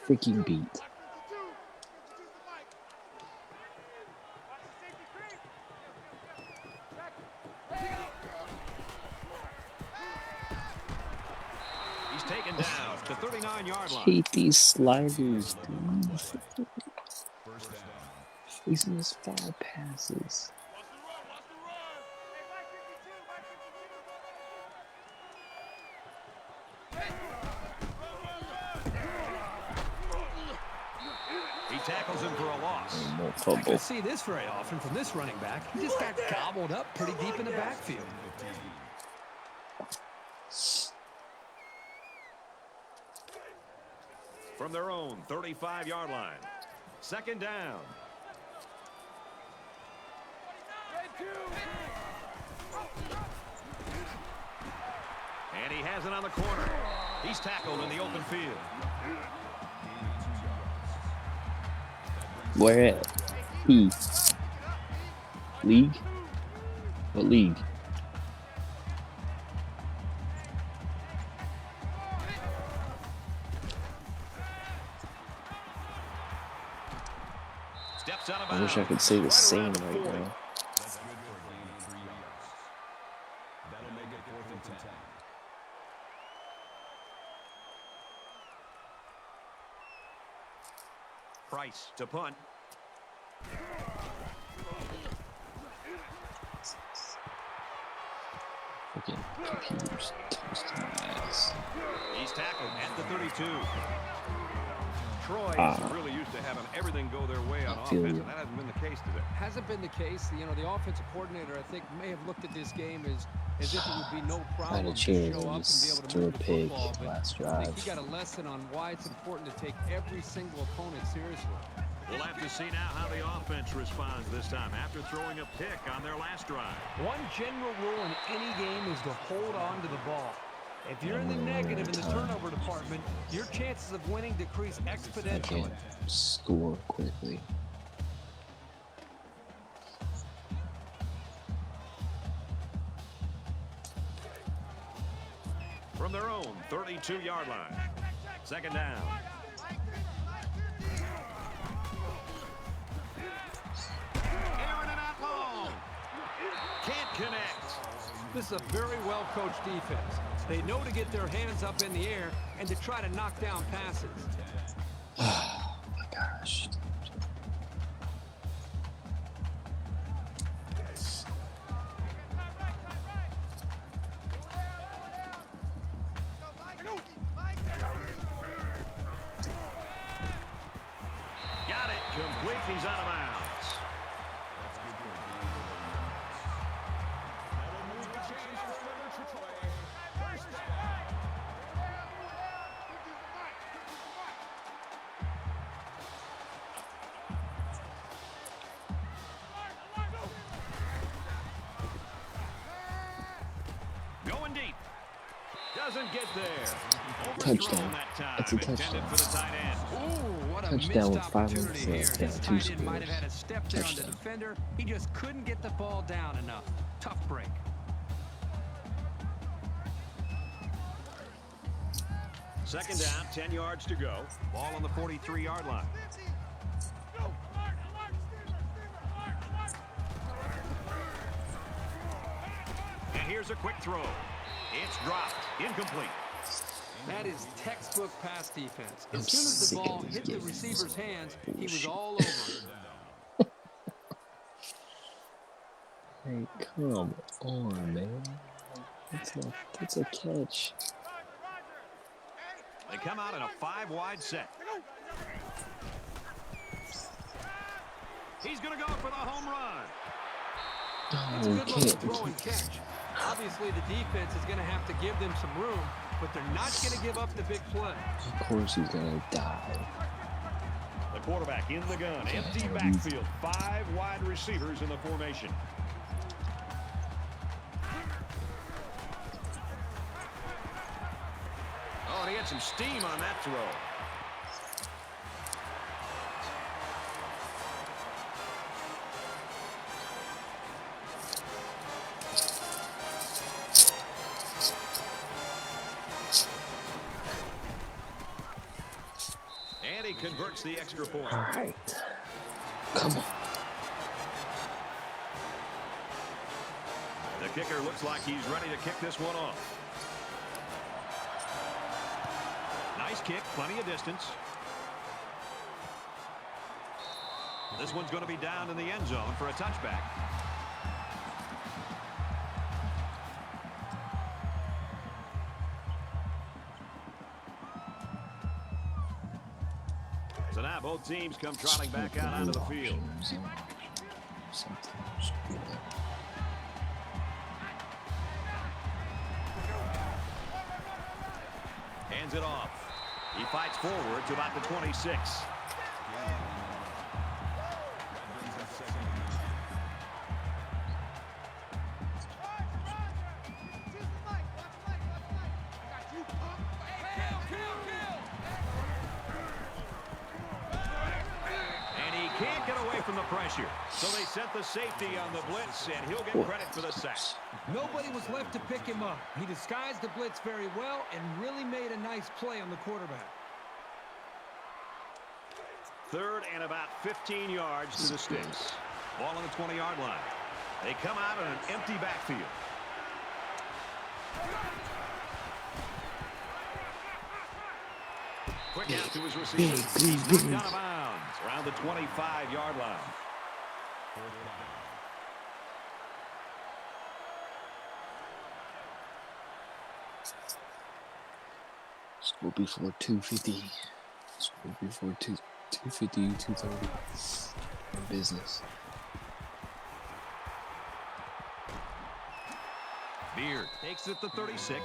Freaking beat. He's taken down at the 39-yard line. Hate these sliders, dude. First down. These are just foul passes. He tackles him for a loss. More I fumble. don't see this very often from this running back. He just got gobbled up pretty deep in the backfield. From their own 35-yard line. Second down. And he has it on the corner. He's tackled in the open field. Where at? Who? League? What league? Steps out of I wish I bounds. could say the Right same around the right 40. now. That's good for a gain of 3 yards. That'll make it 4th and 10. Price to punt. Freaking computers toasting my ass. He's tackled at the 32. Troy is really used to having everything go their way on offense, and that hasn't been the case today. Hasn't been the case. You know, the offensive coordinator, I think, may have looked at this game as if it would be no problem to show up and be able to move the football. But I think he got a lesson on why it's important to take every single opponent seriously. We'll have to see now how the offense responds this time after throwing a pick on their last drive. One general rule in any game is to hold on to the ball. If you're in the negative in the turnover department, your chances of winning decrease exponentially. Score quickly. From their own 32-yard line. Second down. Aaron and out long. Can't connect. This is a very well-coached defense. They know to get their hands up in the air and to try to knock down passes. Oh my gosh. Got it. Complete. He's out of bounds. Going deep. Doesn't get there. Touchdown. That time. It's a touchdown. For the tight end. Ooh, what a Touchdown missed with 5 minutes opportunity here. left. His Yeah, tight 2 end might have had a scores. step there on the Touchdown. defender. He just couldn't get the ball down enough. Tough break. Second down, 10 yards to go. Ball on the 43-yard line. And here's a quick throw. It's dropped. Incomplete. That is textbook pass defense. I'm As soon as the sick of ball these hit the games. receiver's hands, he was Bullshit. all over it. Hey, come on, man. That's a catch. They come out in a 5-wide set. He's going to go for the home run. It's a Oh, good looking throw and catch. Obviously, the defense is going to have to give them some room, but they're not going to give up the big play. Of course he's gonna die. The quarterback in the gun. Empty backfield. 5 wide receivers in the formation. Oh, and he had some steam on that throw. And he converts the extra point. All right. Come on. The kicker looks like he's ready to kick this one off. Nice kick, plenty of distance. This one's going to be down in the end zone for a touchback. So now both teams come trotting back out onto the field. Hands it off. He fights forward to about the 26. And he can't get away from the pressure. So they sent the safety on the blitz, and he'll get credit for the sack. Nobody was left to pick him up. He disguised the blitz very well and really made a nice play on the quarterback. Third and about 15 yards to the sticks. Ball on the 20-yard line. They come out in an empty backfield. Quick out to his receivers. He's knocked out of bounds around the 25-yard line. Score before 250. Score before 250, 230. In business. Beard takes it to 36.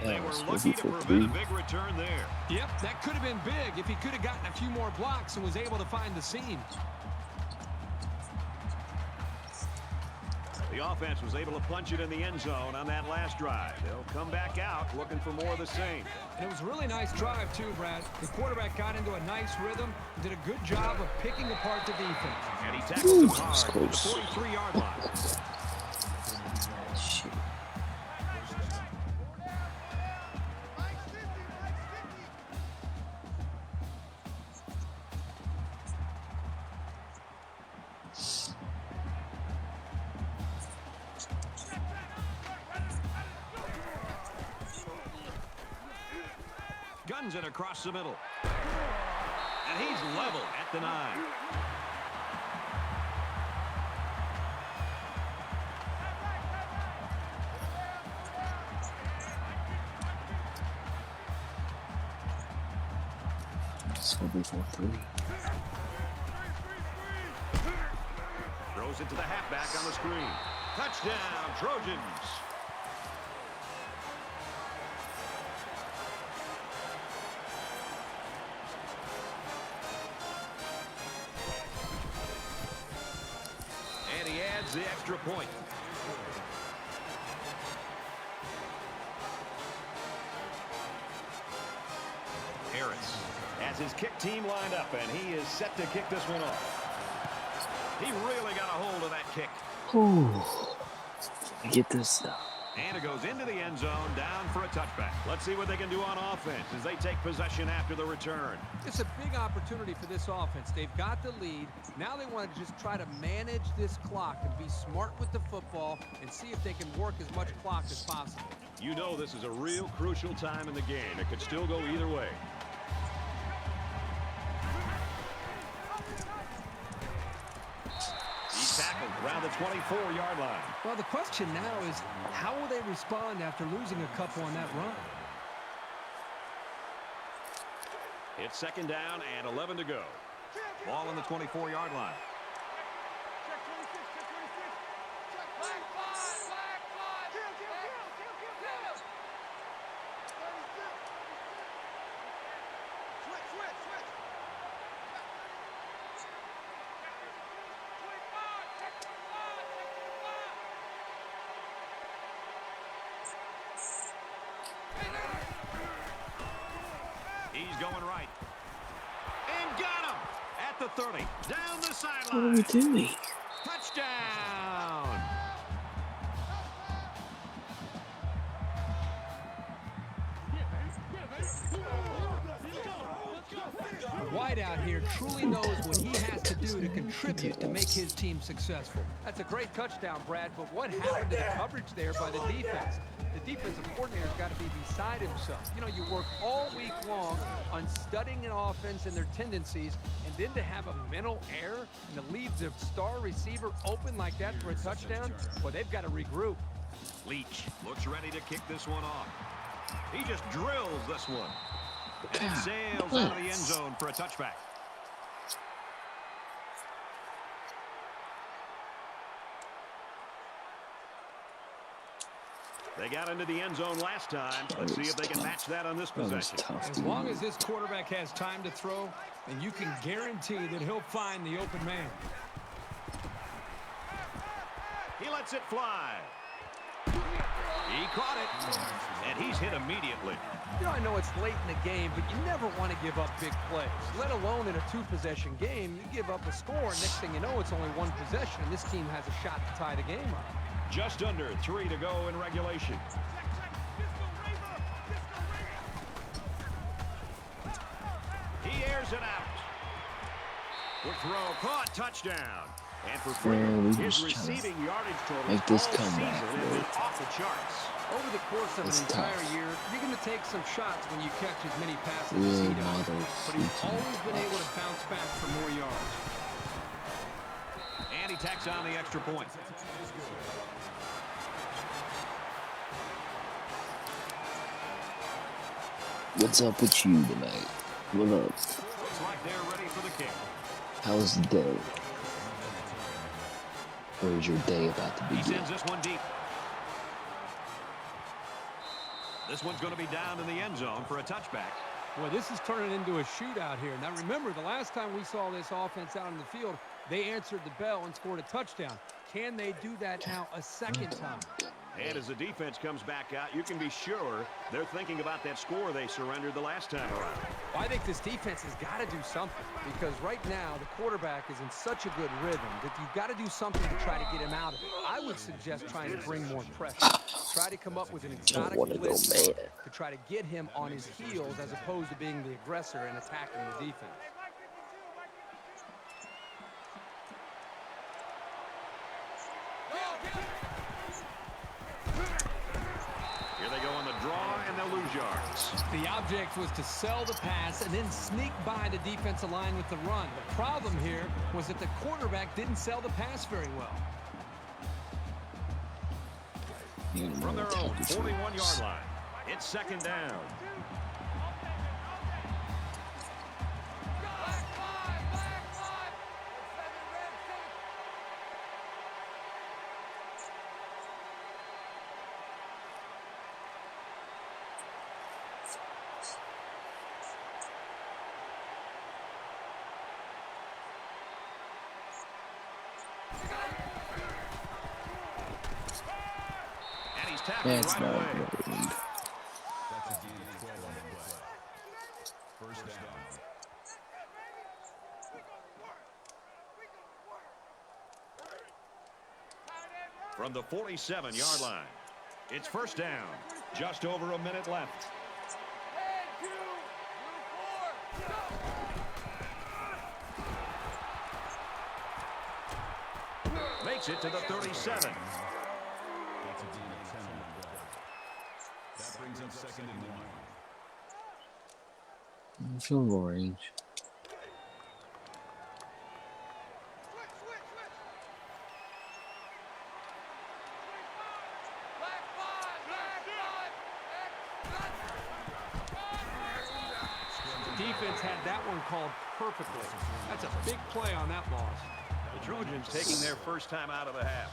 Yeah, They were score lucky to before prevent a 3. big return there. Yep, that could have been big if he could have gotten a few more blocks and was able to find the seam. The offense was able to punch it in the end zone on that last drive. They'll come back out looking for more of the same. And it was a really nice drive, too, Brad. The quarterback got into a nice rhythm and did a good job of picking apart the defense. And he tackled them that's hard at the close. 43-yard line. Shit. Guns it across the middle. And he's level at the 9. Score before 3. Throws it to the halfback on the screen. Touchdown, Trojans. And he adds the extra point. Harris has his kick team lined up, and he is set to kick this one off. He really got a hold of that kick. Ooh. Get this stuff. And it goes into the end zone, down for a touchback. Let's see what they can do on offense as they take possession after the return. It's a big opportunity for this offense. They've got the lead. Now they want to just try to manage this clock and be smart with the football and see if they can work as much clock as possible. You know this is a real crucial time in the game. It could still go either way. He's tackled around the 24-yard line. Well, the question now is, how will they respond after losing a couple on that run? It's second down and 11 to go. Ball on the 24-yard line. Check 26, check 26. Check black fly. Kill. 36. Switch. He's going right. And got him at the 30. Down the What are sideline. we doing? Touchdown. The wideout here truly knows what he has to do to contribute to make his team successful. That's a great touchdown, Brad, but what happened to the coverage there by the defense? The defensive coordinator's got to be beside himself. You know, you work all week long on studying an offense and their tendencies, and then to have a mental error and to leave the star receiver open like that for a touchdown, well, they've got to regroup. Leach looks ready to kick this one off. He just drills this one. And it sails out of the end zone for a touchback. They got into the end zone last time. Let's see if they can match that on this possession. As long as this quarterback has time to throw, then you can guarantee that he'll find the open man. He lets it fly. He caught it, and he's hit immediately. You know, I know it's late in the game, but you never want to give up big plays, let alone in a two-possession game. You give up a score, and next thing you know, it's only one possession, and this team has a shot to tie the game up. Just under 3 to go in regulation. He airs it out. Quick throw, caught, touchdown. And for Freeman, his receiving yardage total make this all comeback, season has been off the charts. Over the course of It's an entire tough. year, you're going to take some shots when you catch as many passes as Really he does. matters. But he's always been able to bounce back for more yards. And he tacks on the extra point. What's up with you tonight? What up? Looks like they're ready for the kick. How was the day? Or is your day about to He begin? sends this one deep. This one's going to be down in the end zone for a touchback. Well, this is turning into a shootout here. Now, remember, the last time we saw this offense out in the field, they answered the bell and scored a touchdown. Can they do that now a second time? And as the defense comes back out, you can be sure they're thinking about that score they surrendered the last time around. Well, I think this defense has got to do something because right now the quarterback is in such a good rhythm that you've got to do something to try to get him out of it. I would suggest trying to bring more pressure. Try to come up with an exotic blitz to try to get him on his heels as opposed to being the aggressor and attacking the defense. Here they go on the draw, and they'll lose yards. The object was to sell the pass and then sneak by the defensive line with the run. The problem here was that the quarterback didn't sell the pass very well. From their own 41-yard line, it's second down. And he's tackled That's right not away. good. That's a gain of 12 on the play. First down. From the 47-yard line, it's first down. Just over a minute left. Makes it to the 37. That's a gain of 10 on the play. That brings up second and 1. Field goal range. The defense had that one called perfectly. That's a big play on that loss. The Trojans taking their first time out of the half.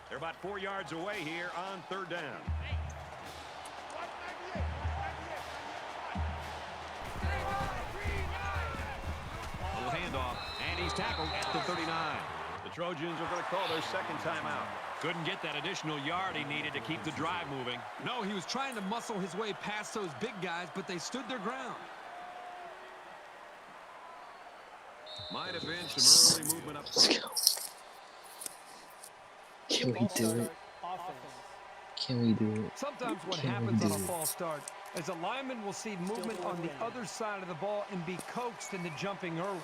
They're about 4 yards away here on third down. Little handoff, and he's tackled at the 39. The Trojans are going to call their second timeout. Couldn't get that additional yard he needed to keep the drive moving. No, he was trying to muscle his way past those big guys, but they stood their ground. Might have been some early movement up front. Can we do it? Can we do it? Sometimes what Can we happens on do a it? false start is a lineman will see movement on the other side of the ball and be coaxed into jumping early.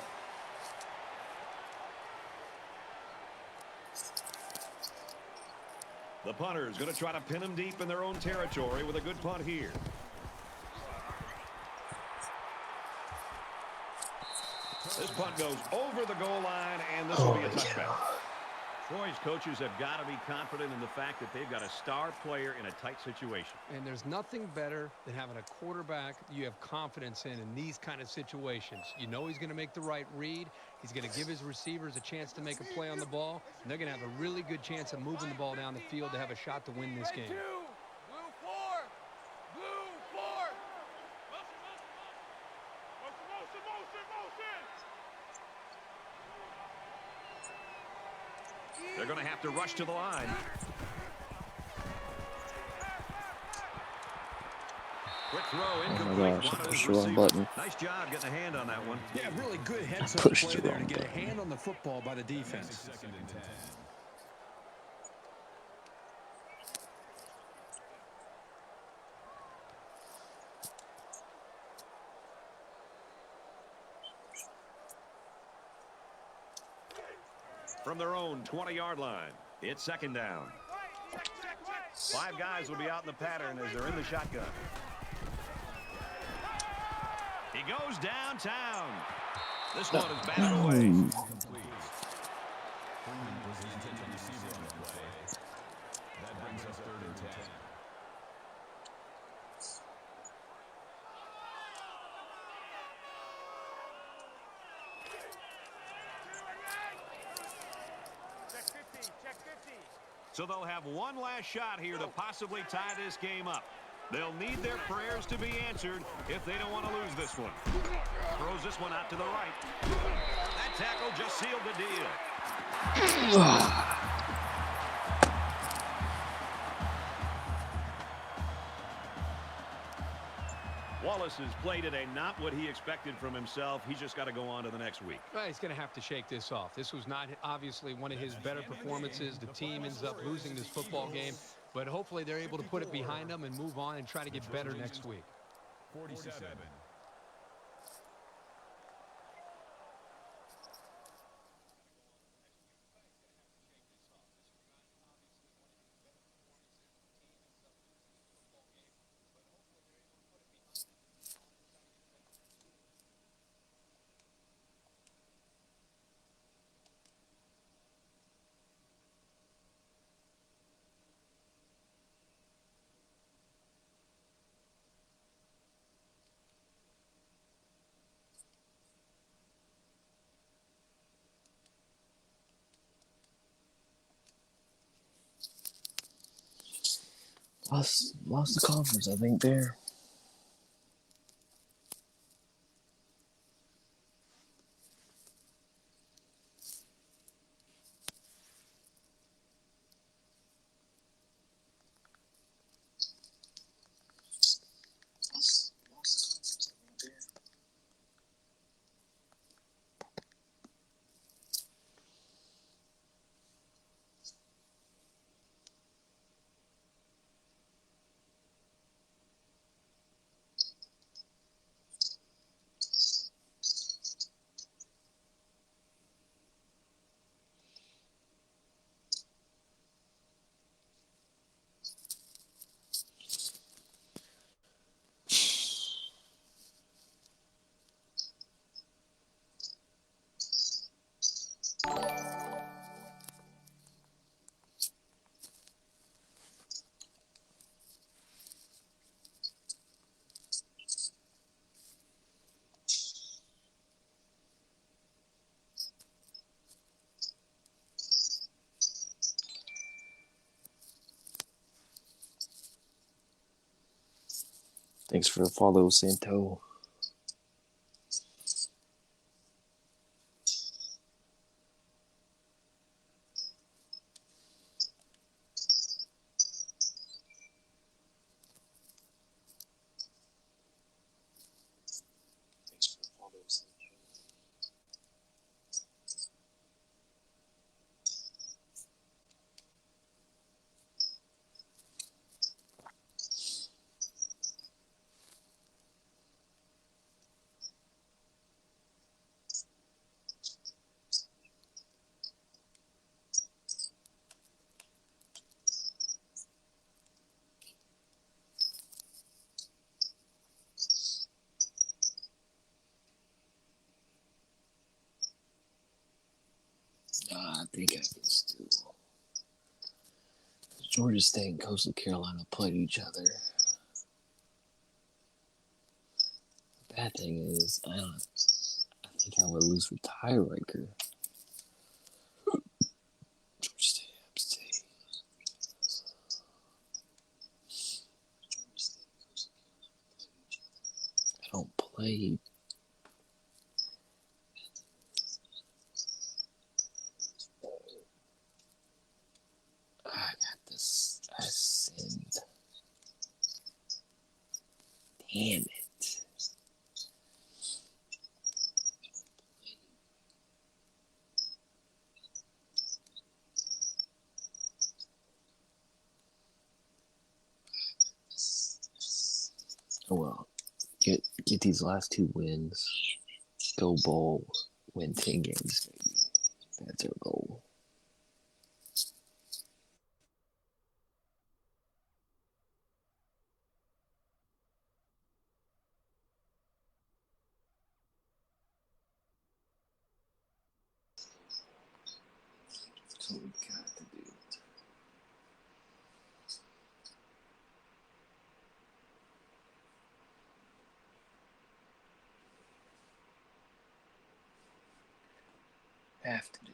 The punter is going to try to pin him deep in their own territory with a good punt here. This punt goes over the goal line, and this will be a touchback. Troy's coaches have got to be confident in the fact that they've got a star player in a tight situation. And there's nothing better than having a quarterback you have confidence in these kind of situations. You know he's going to make the right read. He's going to give his receivers a chance to make a play on the ball. And they're going to have a really good chance of moving the ball down the field to have a shot to win this game. They're going to have to rush to the line. Quick throw, incomplete. gosh, One of push those the wrong receivers. button. Nice job getting a hand on that one. Yeah, really good heads up Pushed play the there to wrong get a button. hand on the football by the defense. Second and 10. From their own 20-yard line, it's second down. 5 guys will be out in the pattern as they're in the shotgun. He goes downtown. This one is batted away. Incomplete. Freeman was the intended receiver on the play. That brings us third and 10. So they'll have one last shot here to possibly tie this game up. They'll need their prayers to be answered if they don't want to lose this one. Throws this one out to the right. That tackle just sealed the deal. Wallace has played today not what he expected from himself. He's just got to go on to the next week. Well, he's going to have to shake this off. This was not obviously one of his better performances. The team ends up losing this football game, but hopefully they're able to put it behind them and move on and try to get better next week. 47. Lost the conference, I think, there. Thanks for the follow, Santo. I think I can still. Georgia State and Coastal Carolina played each other. The bad thing is, I think I would lose for tiebreaker. Georgia State, App State. I don't play. I got this. I sinned. Damn it. Oh well. Get these last two wins. Go bowl. Win 10 games, baby. That's our goal. That's what we got to do. Have to do.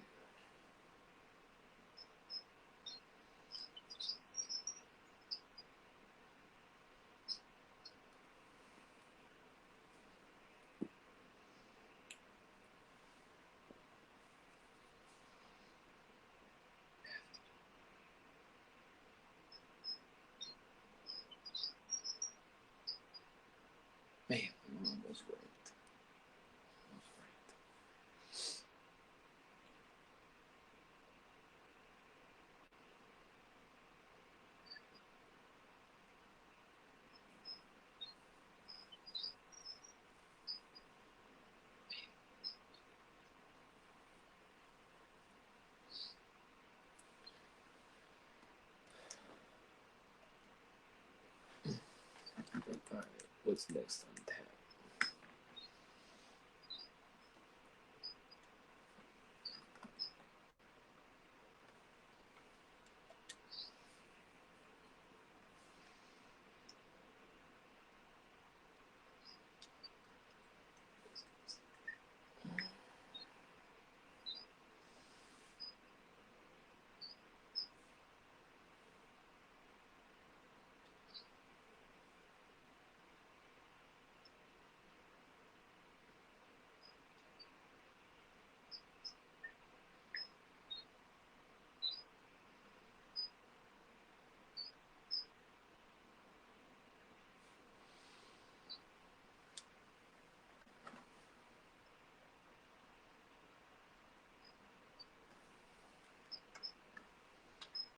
fix it next time.